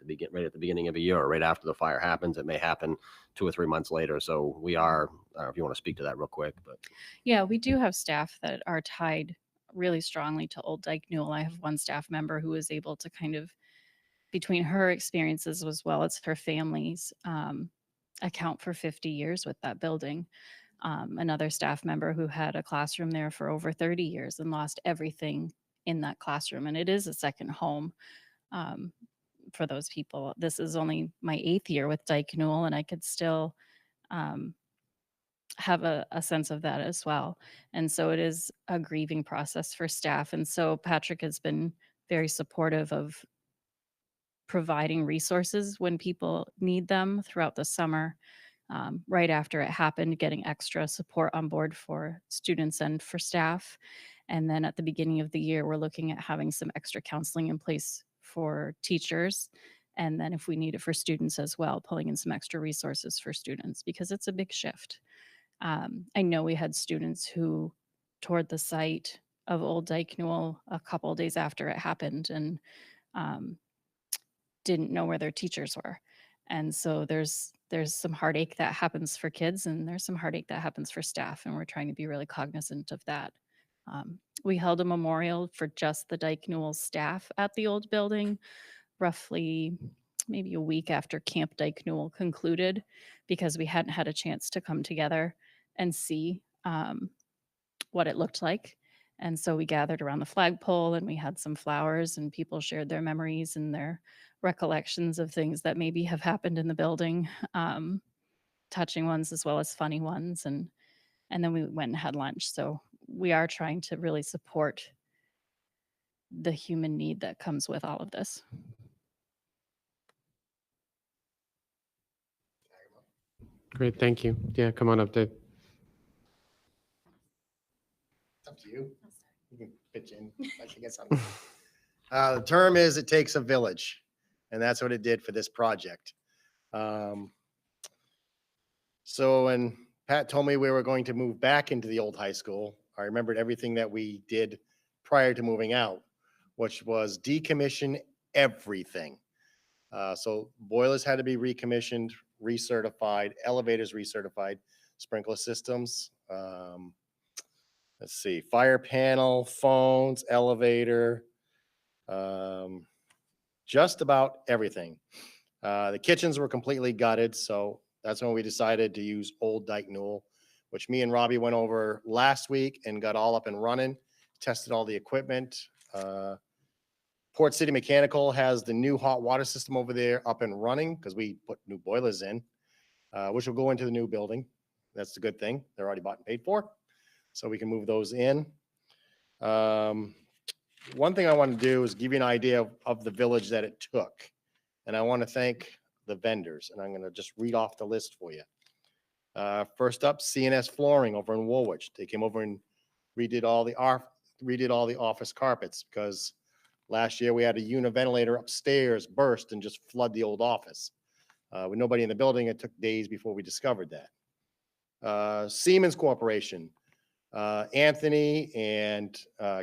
at the beginning of a year, or right after the fire happens. It may happen 2 or 3 months later. So we are, I don't know if you want to speak to that real quick, but. Yeah, we do have staff that are tied really strongly to Old Dyke Newell. I have one staff member who is able to kind of, between her experiences as well as her family's, account for 50 years with that building. Another staff member who had a classroom there for over 30 years and lost everything in that classroom. And it is a second home for those people. This is only my 8th year with Dyke Newell, and I could still have a sense of that as well. And so it is a grieving process for staff. And so Patrick has been very supportive of providing resources when people need them throughout the summer. Right after it happened, getting extra support on board for students and for staff. And then at the beginning of the year, we're looking at having some extra counseling in place for teachers. And then if we need it for students as well, pulling in some extra resources for students, because it's a big shift. I know we had students who toward the site of Old Dyke Newell a couple days after it happened, and didn't know where their teachers were. And so there's some heartache that happens for kids, and there's some heartache that happens for staff, and we're trying to be really cognizant of that. We held a memorial for just the Dyke Newell staff at the old building, roughly maybe a week after Camp Dyke Newell concluded, because we hadn't had a chance to come together and see what it looked like. And so we gathered around the flagpole and we had some flowers, and people shared their memories and their recollections of things that maybe have happened in the building, touching ones as well as funny ones. And then we went and had lunch. So we are trying to really support the human need that comes with all of this. Great, thank you. Yeah, come on up, Dave. It's up to you. You can pitch in. I can get something. The term is it takes a village, and that's what it did for this project. So when Pat told me we were going to move back into the old high school, I remembered everything that we did prior to moving out, which was decommission everything. So boilers had to be recommissioned, recertified, elevators recertified, sprinkler systems. Let's see, fire panel, phones, elevator, just about everything. The kitchens were completely gutted, so that's when we decided to use Old Dyke Newell, which me and Robbie went over last week and got all up and running, tested all the equipment. Port City Mechanical has the new hot water system over there up and running because we put new boilers in, which will go into the new building. That's the good thing. They're already bought and paid for, so we can move those in. One thing I want to do is give you an idea of the village that it took. And I want to thank the vendors, and I'm going to just read off the list for you. First up, CNS Flooring over in Woolwich. They came over and redid all the office carpets because last year we had a univentilator upstairs burst and just flood the old office. With nobody in the building, it took days before we discovered that. Siemens Corporation, Anthony and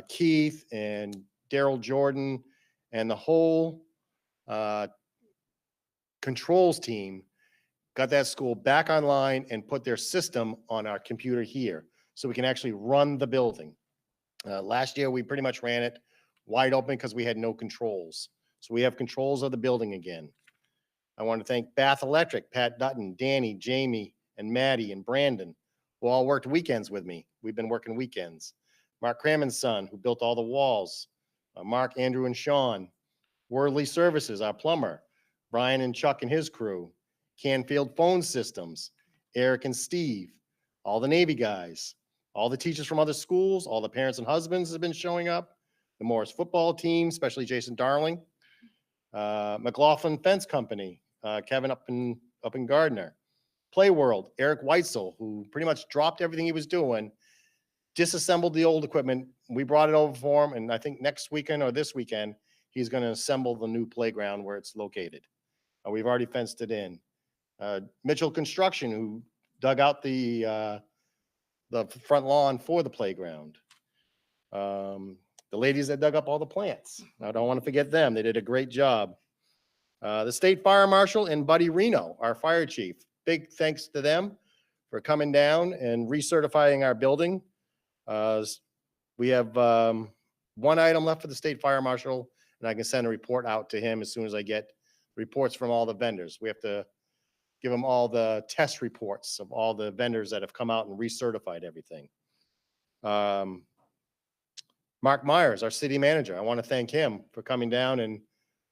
Keith and Daryl Jordan and the whole controls team got that school back online and put their system on our computer here so we can actually run the building. Last year, we pretty much ran it wide open because we had no controls. So we have controls of the building again. I want to thank Bath Electric, Pat Dutton, Danny, Jamie, and Maddie, and Brandon, who all worked weekends with me. We've been working weekends. Mark Crammond's son, who built all the walls. Mark, Andrew, and Sean. Worldly Services, our plumber. Brian and Chuck and his crew. Canfield Phone Systems. Eric and Steve. All the Navy guys. All the teachers from other schools. All the parents and husbands have been showing up. The Morris football team, especially Jason Darling. McLaughlin Fence Company. Kevin up in Gardner. Play World, Eric Weitzel, who pretty much dropped everything he was doing, disassembled the old equipment. We brought it over for him, and I think next weekend or this weekend, he's going to assemble the new playground where it's located. We've already fenced it in. Mitchell Construction, who dug out the front lawn for the playground. The ladies that dug up all the plants. I don't want to forget them. They did a great job. The State Fire Marshal and Buddy Reno, our fire chief. Big thanks to them for coming down and recertifying our building. We have one item left for the State Fire Marshal, and I can send a report out to him as soon as I get reports from all the vendors. We have to give him all the test reports of all the vendors that have come out and recertified everything. Mark Myers, our city manager, I want to thank him for coming down and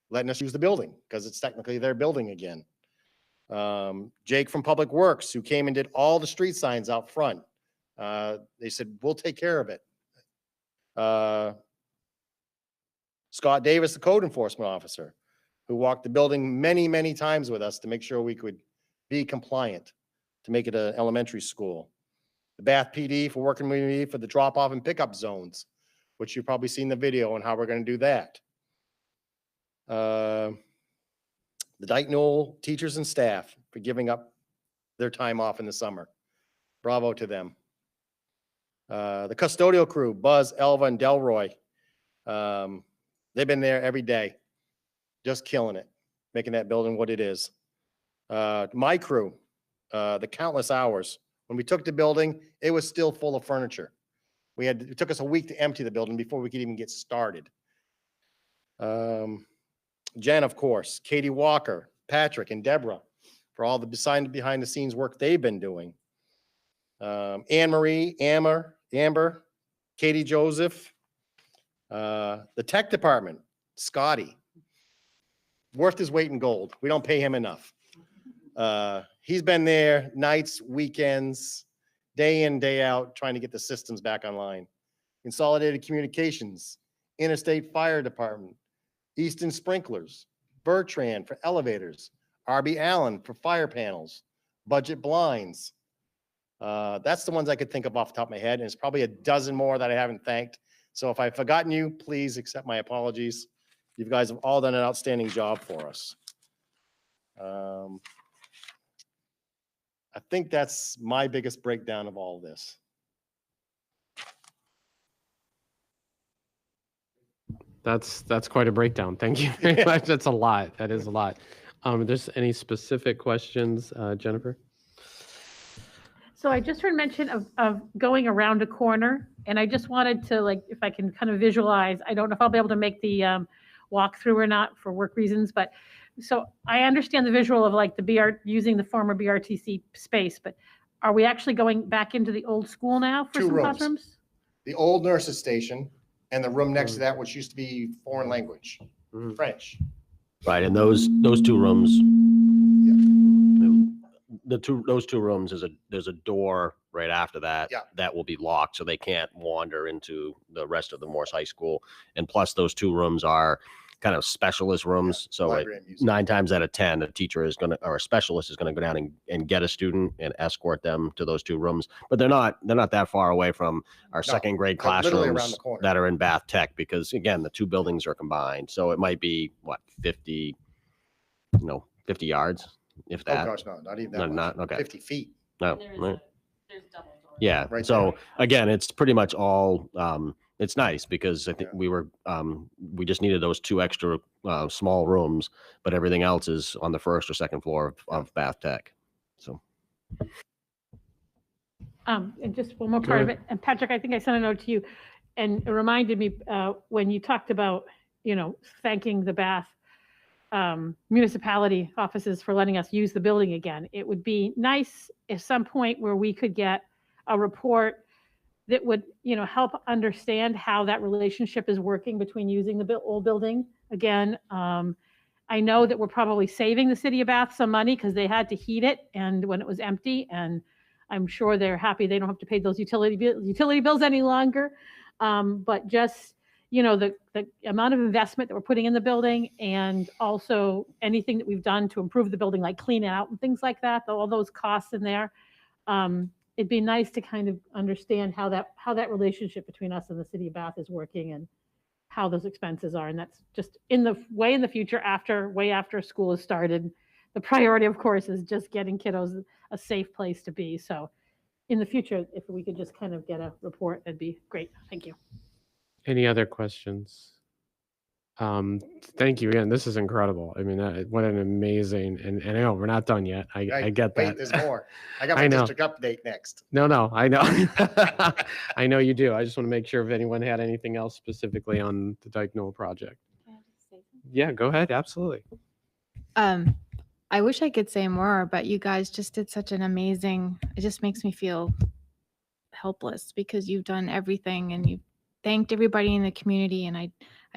letting us use the building because it's technically their building again. Jake from Public Works, who came and did all the street signs out front. They said, we'll take care of it. Scott Davis, the code enforcement officer, who walked the building many, many times with us to make sure we could be compliant, to make it an elementary school. The Bath PD for working with me for the drop-off and pickup zones, which you've probably seen the video on how we're going to do that. The Dyke Newell teachers and staff for giving up their time off in the summer. Bravo to them. The custodial crew, Buzz, Elva, and Delroy, they've been there every day, just killing it, making that building what it is. My crew, the countless hours. When we took the building, it was still full of furniture. It took us a week to empty the building before we could even get started. Jen, of course, Katie Walker, Patrick, and Deborah for all the behind the scenes work they've been doing. Anne Marie, Amber, Katie Joseph, the tech department, Scotty, worth his weight in gold. We don't pay him enough. He's been there nights, weekends, day in, day out, trying to get the systems back online. Consolidated Communications, Interstate Fire Department, Easton Sprinklers, Bertrand for elevators, RB Allen for fire panels, Budget Blinds. That's the ones I could think of off the top of my head, and it's probably a dozen more that I haven't thanked. So if I've forgotten you, please accept my apologies. You guys have all done an outstanding job for us. I think that's my biggest breakdown of all of this. That's quite a breakdown. Thank you very much. That's a lot. That is a lot. There's any specific questions, Jennifer? So I just heard mention of going around a corner, and I just wanted to, like, if I can kind of visualize, I don't know if I'll be able to make the walkthrough or not for work reasons, but so I understand the visual of like using the former BRTC space, but are we actually going back into the old school now for Two some rooms. classrooms? The old nurses station and the room next to that, which used to be foreign language, French. Right, and those two rooms, those two rooms, there's a door right after that. Yeah. That will be locked, so they can't wander into the rest of the Morse High School. And plus, those two rooms are kind of specialist rooms. So Library and music. 9 times out of 10, a teacher is going to, or a specialist is going to go down and get a student and escort them to those two rooms. But they're not that far away from our second grade literally around classrooms the corner. that are in Bath Tech, because again, the two buildings are combined. So it might be 50 yards, if Oh that. gosh, no, not even that No, much. not- okay. 50 feet. No. There's right. double doors. Yeah. Right So there. again, it's pretty much all, it's nice because I think Yeah. we just needed those 2 extra small rooms, but everything else is on the first or second floor of Bath Tech. So. And just one more part of it. And Patrick, I think I sent a note to you, and it reminded me when you talked about, thanking the Bath municipality offices for letting us use the building again. It would be nice at some point where we could get a report that would, help understand how that relationship is working between using the old building again. I know that we're probably saving the city of Bath some money because they had to heat it and when it was empty, and I'm sure they're happy they don't have to pay those utility bills any longer. But just, the amount of investment that we're putting in the building, and also anything that we've done to improve the building, like clean it out and things like that, all those costs in there. It'd be nice to kind of understand how that relationship between us and the city of Bath is working and how those expenses are. And that's just in the future, way after school has started. The priority, of course, is just getting kiddos a safe place to be. So in the future, if we could just kind of get a report, that'd be great. Thank you. Any other questions? Thank you again. This is incredible. I mean, what an amazing, and I know we're not done yet. I get that. Wait, there's more. I got I my know. district update next. No, I know. I know you do. I just want to make sure if anyone had anything else specifically on the Dyke Knoll project. Yeah, go ahead. Absolutely. I wish I could say more, but you guys just did such an amazing, it just makes me feel helpless because you've done everything and you've thanked everybody in the community. And I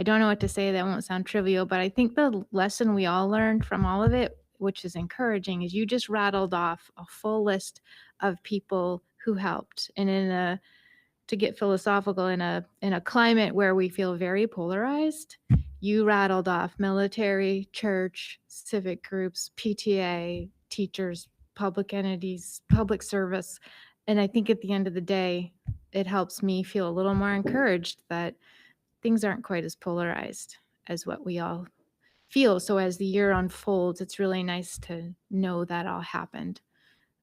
don't know what to say that won't sound trivial, but I think the lesson we all learned from all of it, which is encouraging, is you just rattled off a full list of people who helped. And to get philosophical, in a climate where we feel very polarized, you rattled off military, church, civic groups, PTA, teachers, public entities, public service. And I think at the end of the day, it helps me feel a little more encouraged that things aren't quite as polarized as what we all feel. So as the year unfolds, it's really nice to know that all happened.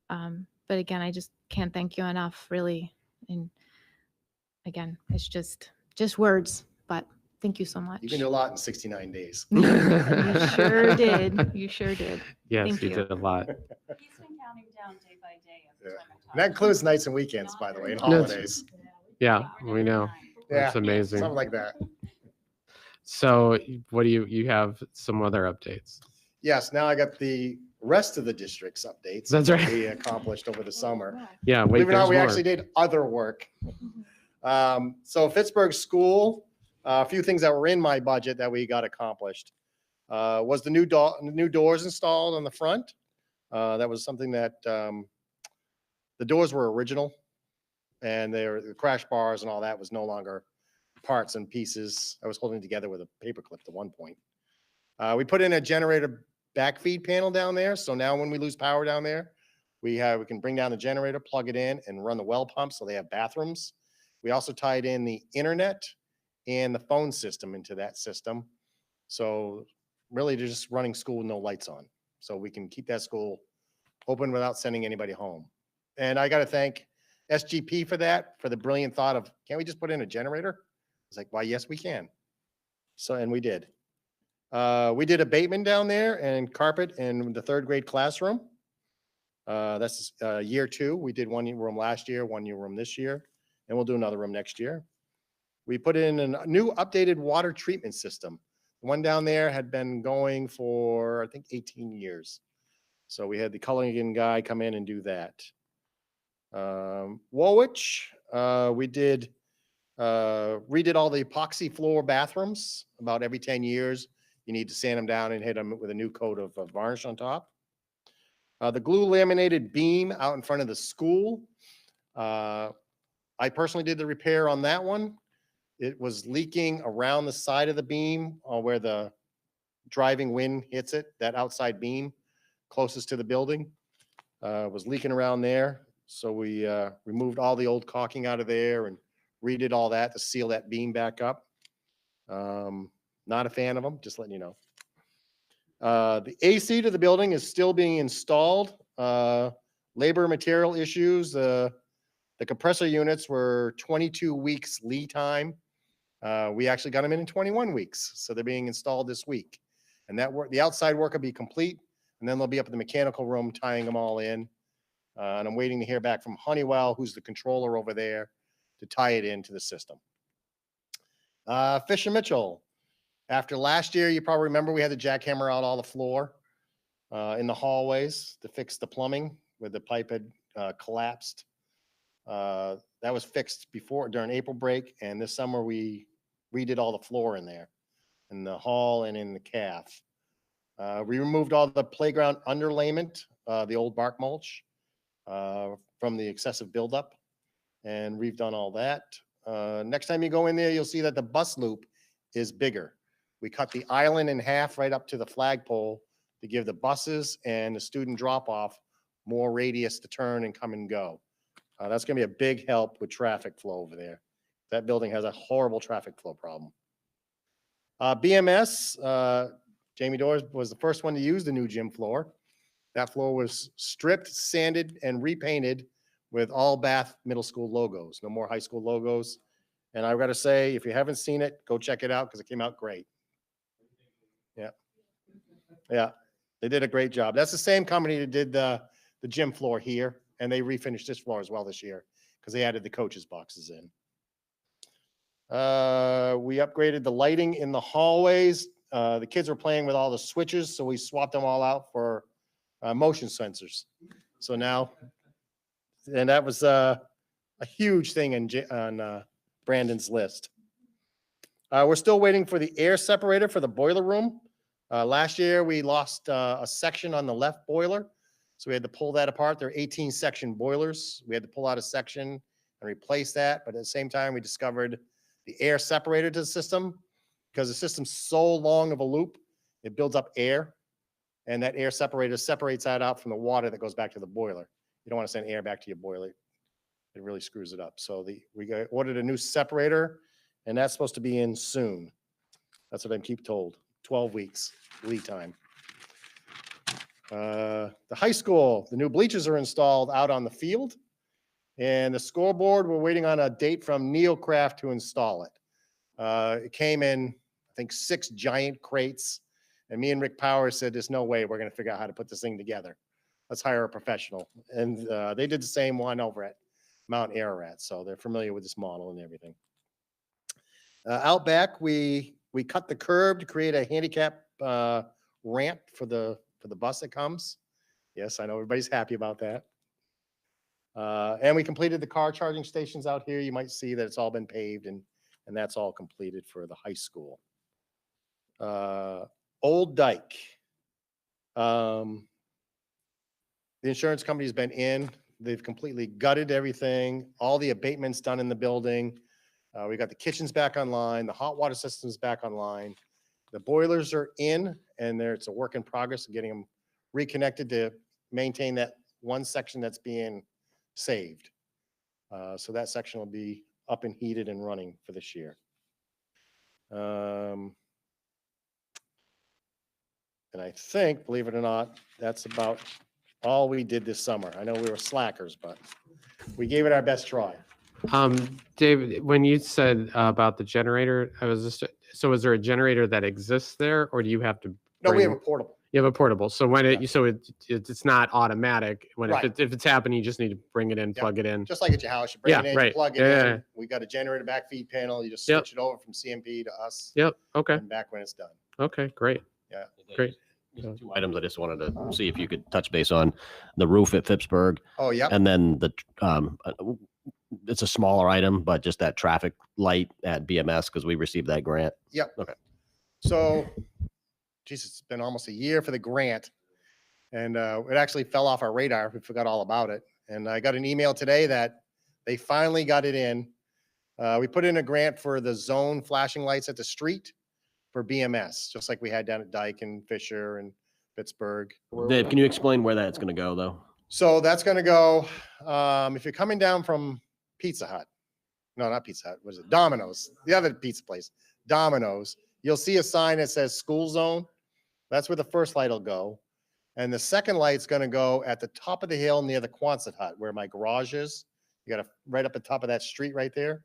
But again, I just can't thank you enough, really. And again, it's just words, but thank you so much. You can do a lot in 69 days. You sure did. You sure did. Yes, Thank you you. did a lot. He's been counting down day by day. Yeah. And that includes nights and weekends, by the way, and holidays. Yeah, we know. Yeah, That's amazing. something like that. So what do you have some other updates? Yes, now I got the rest of the district's updates. That's right. We accomplished over the summer. Yeah, wait, Believe it or not, there's we more. actually did other work. So Pittsburgh School, a few things that were in my budget that we got accomplished. Was the new doors installed on the front. That was something that the doors were original, and the crash bars and all that was no longer parts and pieces. I was holding together with a paper clip at one point. We put in a generator backfeed panel down there, so now when we lose power down there, we can bring down the generator, plug it in, and run the well pump, so they have bathrooms. We also tied in the internet and the phone system into that system. So really, they're just running school with no lights on, so we can keep that school open without sending anybody home. And I got to thank SGP for that, for the brilliant thought of, can't we just put in a generator? It's like, why, yes, we can. So, and we did. We did abatement down there and carpet in the 3rd grade classroom. That's year 2. We did one room last year, one new room this year, and we'll do another room next year. We put in a new updated water treatment system. The one down there had been going for, I think, 18 years. So we had the Culligan guy come in and do that. Woolwich, we redid all the epoxy floor bathrooms. About every 10 years, you need to sand them down and hit them with a new coat of varnish on top. The glue laminated beam out in front of the school. I personally did the repair on that one. It was leaking around the side of the beam where the driving wind hits it, that outside beam closest to the building was leaking around there. So we removed all the old caulking out of there and redid all that to seal that beam back up. Not a fan of them, just letting you know. The AC to the building is still being installed. Labor material issues. The compressor units were 22 weeks lead time. We actually got them in 21 weeks. So they're being installed this week. And that work, the outside work will be complete. And then they'll be up in the mechanical room tying them all in. And I'm waiting to hear back from Honeywell, who's the controller over there, to tie it into the system. Fisher Mitchell. After last year, you probably remember we had to jackhammer out all the floor in the hallways to fix the plumbing where the pipe had collapsed. That was fixed during April break, and this summer we redid all the floor in there, in the hall and in the calf. We removed all the playground underlayment, the old bark mulch from the excessive buildup, and we've done all that. Next time you go in there, you'll see that the bus loop is bigger. We cut the island in half right up to the flagpole to give the buses and the student drop-off more radius to turn and come and go. That's going to be a big help with traffic flow over there. That building has a horrible traffic flow problem. BMS, Jamie Doors was the first one to use the new gym floor. That floor was stripped, sanded, and repainted with all Bath Middle School logos. No more high school logos. And I've got to say, if you haven't seen it, go check it out because it came out great. Yeah, they did a great job. That's the same company that did the gym floor here, and they refinished this floor as well this year because they added the coaches boxes in. We upgraded the lighting in the hallways. The kids were playing with all the switches, so we swapped them all out for motion sensors. So now, and that was a huge thing on Brandon's list. We're still waiting for the air separator for the boiler room. Last year, we lost a section on the left boiler, so we had to pull that apart. There are 18 section boilers. We had to pull out a section and replace that, but at the same time, we discovered the air separator to the system. Because the system's so long of a loop, it builds up air, and that air separator separates that out from the water that goes back to the boiler. You don't want to send air back to your boiler. It really screws it up. So we ordered a new separator, and that's supposed to be in soon. That's what I keep told. 12 weeks lead time. The high school, the new bleachers are installed out on the field. And the scoreboard, we're waiting on a date from Neocraft to install it. It came in, I think, 6 giant crates. And me and Rick Powers said, there's no way we're going to figure out how to put this thing together. Let's hire a professional. And they did the same one over at Mount Ararat. So they're familiar with this model and everything. Out back, we cut the curb to create a handicap ramp for the bus that comes. Yes, I know everybody's happy about that. And we completed the car charging stations out here. You might see that it's all been paved and that's all completed for the high school. Old Dyke. The insurance company's been in. They've completely gutted everything. All the abatements done in the building. We got the kitchens back online. The hot water system's back online. The boilers are in, and it's a work in progress of getting them reconnected to maintain that one section that's being saved. So that section will be up and heated and running for this year. And I think, believe it or not, that's about all we did this summer. I know we were slackers, but we gave it our best try. David, when you said about the generator, so is there a generator that exists there, or do you have to? No, we have a portable. You have a portable. So when it's not automatic. When Right. if it's happening, you just need to bring it in, plug it in. Just like at your house, you bring it in, you right. plug it in. We got a generator backfeed panel. You just switch it over from CMP to us. Yep. Okay. And back when it's done. Okay. Great. Yeah. Great. Just 2 items I just wanted to see if you could touch base on: the roof at Phippsburg. Oh, yeah. And then it's a smaller item, but just that traffic light at BMS, because we received that grant. Yep. Okay. So, geez, it's been almost a year for the grant, and it actually fell off our radar. We forgot all about it. And I got an email today that they finally got it in. We put in a grant for the zone flashing lights at the street for BMS, just like we had down at Dyke and Fisher and Pittsburgh. Dave, can you explain where that's going to go, though? So that's going to go, if you're coming down from Pizza Hut, no, not Pizza Hut, what is it? Domino's, the other pizza place, Domino's, you'll see a sign that says school zone. That's where the first light will go. And the second light's going to go at the top of the hill near the Quonset hut where my garage is. You got to right up the top of that street right there.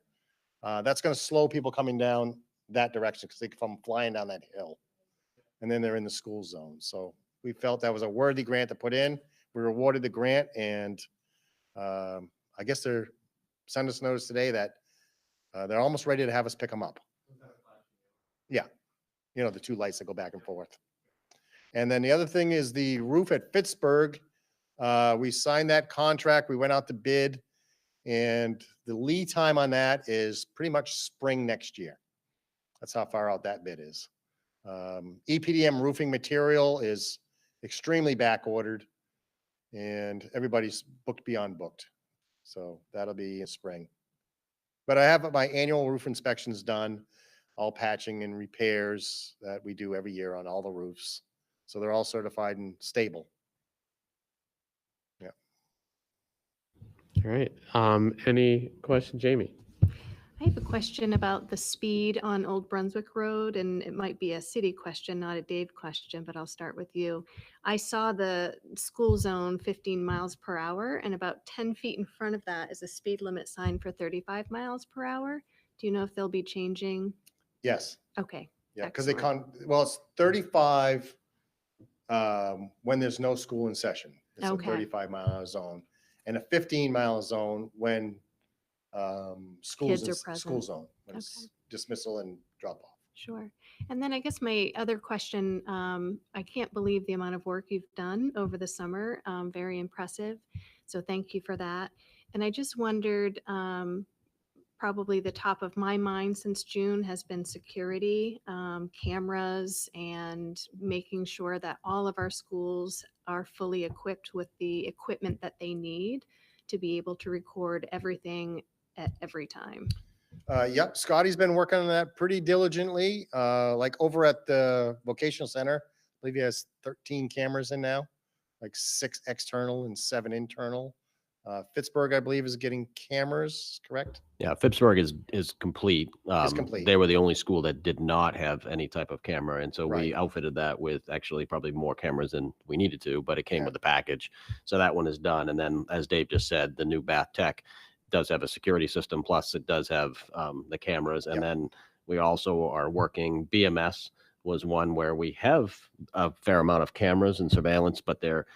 That's going to slow people coming down that direction because they come flying down that hill. And then they're in the school zone. So we felt that was a worthy grant to put in. We rewarded the grant, and I guess they're sending us notice today that they're almost ready to have us pick them up. Yeah. You know, the 2 lights that go back and forth. And then the other thing is the roof at Phippsburg. We signed that contract. We went out to bid, and the lead time on that is pretty much spring next year. That's how far out that bid is. EPDM roofing material is extremely back ordered, and everybody's booked beyond booked. So that'll be in spring. But I have my annual roof inspections done, all patching and repairs that we do every year on all the roofs. So they're all certified and stable. Yeah. All right. Any question, Jamie? I have a question about the speed on Old Brunswick Road, and it might be a city question, not a Dave question, but I'll start with you. I saw the school zone 15 miles per hour, and about 10 feet in front of that is a speed limit sign for 35 miles per hour. Do you know if they'll be changing? Yes. Okay. Yeah, because it's 35 when there's no school in session. It's Okay. a 35-mile zone, and a 15-mile zone when schools Kids are is school present. zone, when Okay. it's dismissal and drop off. Sure. And then I guess my other question, I can't believe the amount of work you've done over the summer. Very impressive. So thank you for that. And I just wondered, probably the top of my mind since June has been security, cameras, and making sure that all of our schools are fully equipped with the equipment that they need to be able to record everything at every time. Yep, Scotty's been working on that pretty diligently. Like over at the vocational center, I believe he has 13 cameras in now, like 6 external and 7 internal. Pittsburgh, I believe, is getting cameras, correct? Yeah, Phippsburg is complete. Complete. They were the only school that did not have any type of camera, and so we Right. outfitted that with actually probably more cameras than we needed to, but it came Yeah. with the package. So that one is done. And then, as Dave just said, the new Bath Tech does have a security system, plus it does have the cameras. And Yep. then we also are working, BMS was one where we have a fair amount of cameras and surveillance, but they're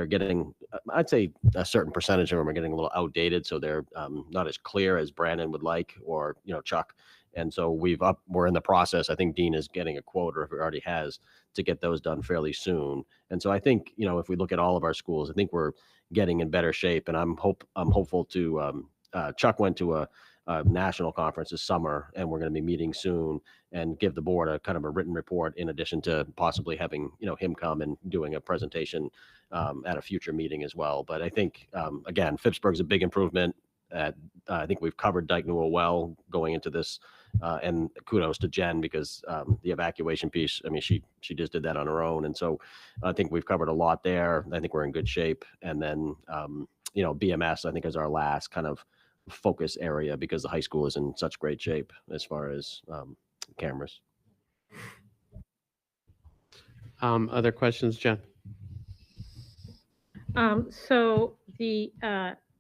getting, I'd say a certain percentage of them are getting a little outdated. So they're not as clear as Brandon would like, or, Chuck. And so we're in the process. I think Dean is getting a quote, or if he already has, to get those done fairly soon. And so I think, if we look at all of our schools, I think we're getting in better shape. And I'm hopeful to, Chuck went to a national conference this summer, and we're going to be meeting soon and give the board a kind of a written report, in addition to possibly having, him come and doing a presentation at a future meeting as well. But I think, again, Phippsburg's a big improvement. I think we've covered Dyke Newell well going into this, and kudos to Jen, because the evacuation piece, I mean, she just did that on her own. And so I think we've covered a lot there. I think we're in good shape. And then, BMS, I think, is our last kind of focus area, because the high school is in such great shape as far as cameras. Other questions, Jen? So the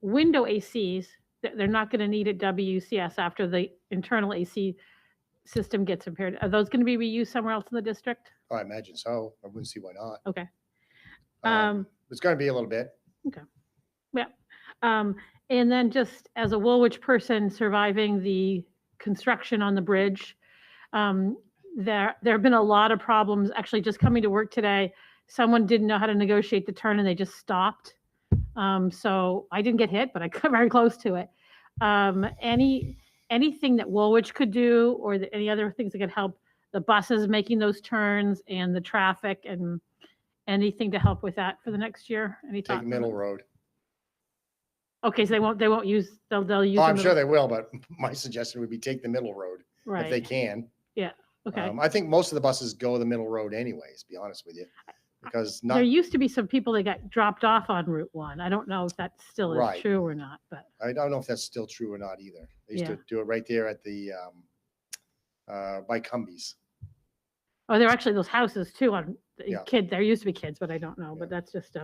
window ACs, they're not going to need at WCS after the internal AC system gets repaired. Are those going to be reused somewhere else in the district? Oh, I imagine so. I wouldn't see why not. Okay. It's going to be a little bit. Okay. Yeah. And then, just as a Woolwich person surviving the construction on the bridge, there have been a lot of problems. Actually, just coming to work today, someone didn't know how to negotiate the turn and they just stopped. So I didn't get hit, but I got very close to it. Anything that Woolwich could do, or any other things that could help the buses making those turns and the traffic, and anything to help with that for the next year? Any Take thoughts? Middle Road. Okay, so they won't use, they'll use. Oh, the I'm sure middle- they will, but my suggestion would be take the Middle Road if they Right, can. okay. I think most of the buses go the Middle Road anyways, to be honest with you, because There used to be some people that got dropped off on Route 1. I don't know if that still is Right. true or not, but I don't know if that's still true or not either. They used Yeah. to do it right there at the by Cumbies. oh, there are actually those houses too on Yeah. there used to be kids, but I don't know, but Yeah. that's just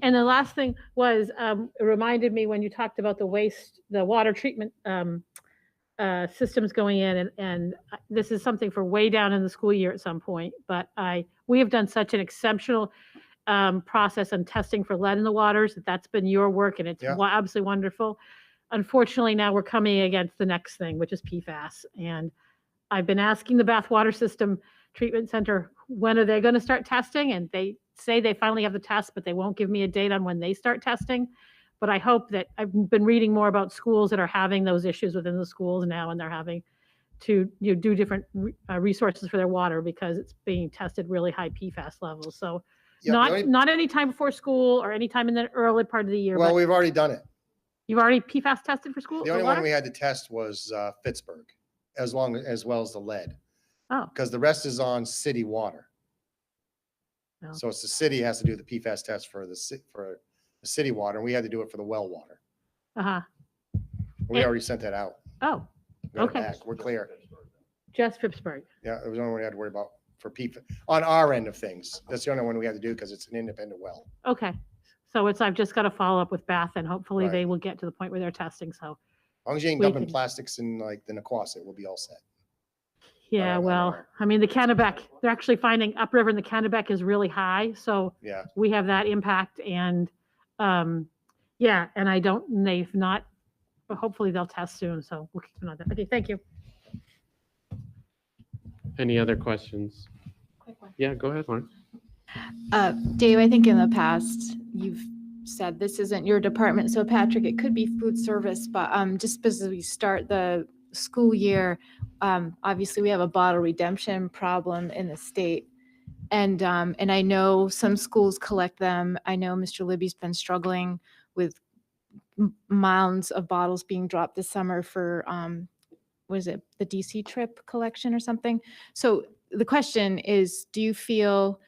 and the last thing was, it reminded me when you talked about the water treatment systems going in, and this is something for way down in the school year at some point, but we have done such an exceptional process on testing for lead in the waters. That's been your work, and it's Yeah. absolutely wonderful. Unfortunately, now we're coming against the next thing, which is PFAS. And I've been asking the Bath Water System Treatment Center, when are they going to start testing? And they say they finally have the test, but they won't give me a date on when they start testing. But I hope that, I've been reading more about schools that are having those issues within the schools now, and they're having to do different resources for their water, because it's being tested really high PFAS levels. So Yeah, the only- not any time before school or any time in the early part of the year. Well, but we've already done it. you've already PFAS tested for school? The for only one water? we had to test was Pittsburgh, as well as the lead, Oh, because the rest is on city water. Oh. So it's the city has to do the PFAS test for the city water, and we had to do it for the well water. uh-huh. We And- already sent that out. Oh, Got it Okay. back. We're clear. just Phippsburg. Yeah, it was the only one we had to worry about for PFAS on our end of things. That's the only one we had to do because it's an independent well. Okay. So I've just got to follow up with Bath, and hopefully Right. they will get to the point where they're testing. So, As long as you ain't We dumping can- plastics in like the Nequasit, we'll be all set. yeah, I well, know. I mean, the Kennebec, they're actually finding upriver in the Kennebec is really high. So Yeah. we have that impact, and yeah, and they've not, but hopefully they'll test soon. So we'll keep an eye on that. Okay, thank you. Any other questions? Yeah, go ahead, Lauren. Dave, I think in the past, you've said this isn't your department, so Patrick, it could be food service, but just as we start the school year, obviously we have a bottle redemption problem in the state. And I know some schools collect them. I know Mr. Libby's been struggling with mounds of bottles being dropped this summer for, what is it, the DC trip collection or something? So the question is, do you feel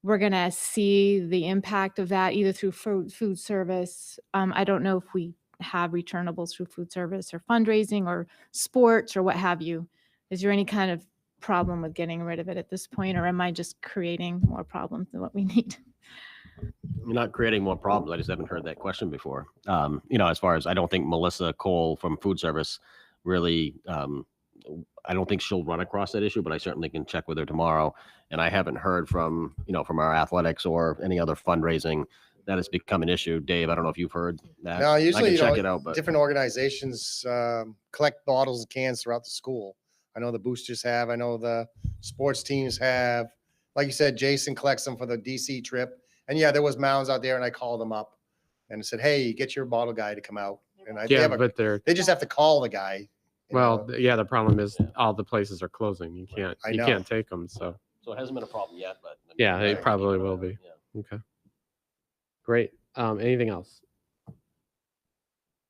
we're going to see the impact of that either through food service. I don't know if we have returnables through food service or fundraising or sports or what have you. Is there any kind of problem with getting rid of it at this point, or am I just creating more problems than what we need? You're not creating more problems. I just haven't heard that question before. As far as I don't think Melissa Cole from food service really, I don't think she'll run across that issue, but I certainly can check with her tomorrow. And I haven't heard from our athletics or any other fundraising that has become an issue. Dave, I don't know if you've heard that. No, usually, I can check it out, but different organizations collect bottles and cans throughout the school. I know the boosters have, I know the sports teams have. Like you said, Jason collects them for the DC trip. And yeah, there was mounds out there and I called them up and said, hey, get your bottle guy to come out. And But they just have to call the guy. the problem is all the places are closing. You I know. can't take them. So it hasn't been a problem yet, but yeah, it probably will be. Yeah. Okay. Great. Anything else?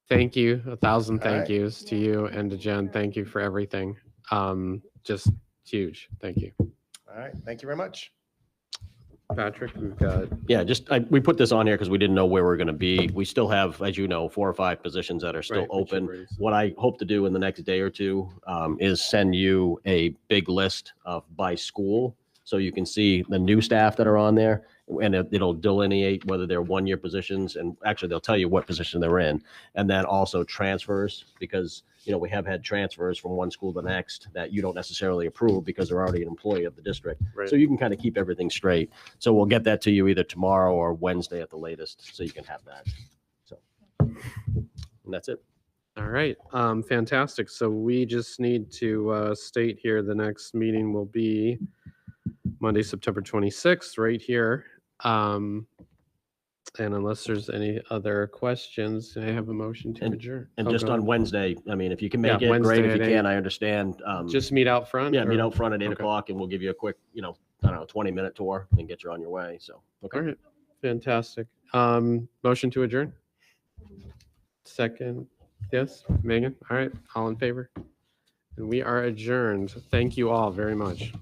Thank you. 1,000 thank right. yous to you and to Jen. Thank you for everything. Just huge. Thank you. All right. Thank you very much. Patrick, we've got. Yeah, we put this on here because we didn't know where we're going to be. We still have, as you know, 4 or 5 positions that are still Right, open. which What I hope to do in the next day or two is send you a big list of by school so you can see the new staff that are on there, and it'll delineate whether they're 1-year positions, and actually they'll tell you what position they're in, and then also transfers, because we have had transfers from one school to the next that you don't necessarily approve because they're already an employee of the district. Right. So you can kind of keep everything straight. So we'll get that to you either tomorrow or Wednesday at the latest, so you can have that. So, and that's it. All right. Fantastic. So we just need to state here the next meeting will be Monday, September 26th, right here. And unless there's any other questions, I have a motion to adjourn. And just go on ahead. Wednesday, I mean, if you can make Yeah, it, Wednesday great. If you at can, 8. I understand. Just meet out front? Yeah, meet or- out front at 8 Okay. o'clock, and we'll give you a quick, 20-minute tour and get you on your way. So, okay. All right. Fantastic. Motion to adjourn? Second. Yes, Megan? All right. All in favor? And we are adjourned. Thank you all very much.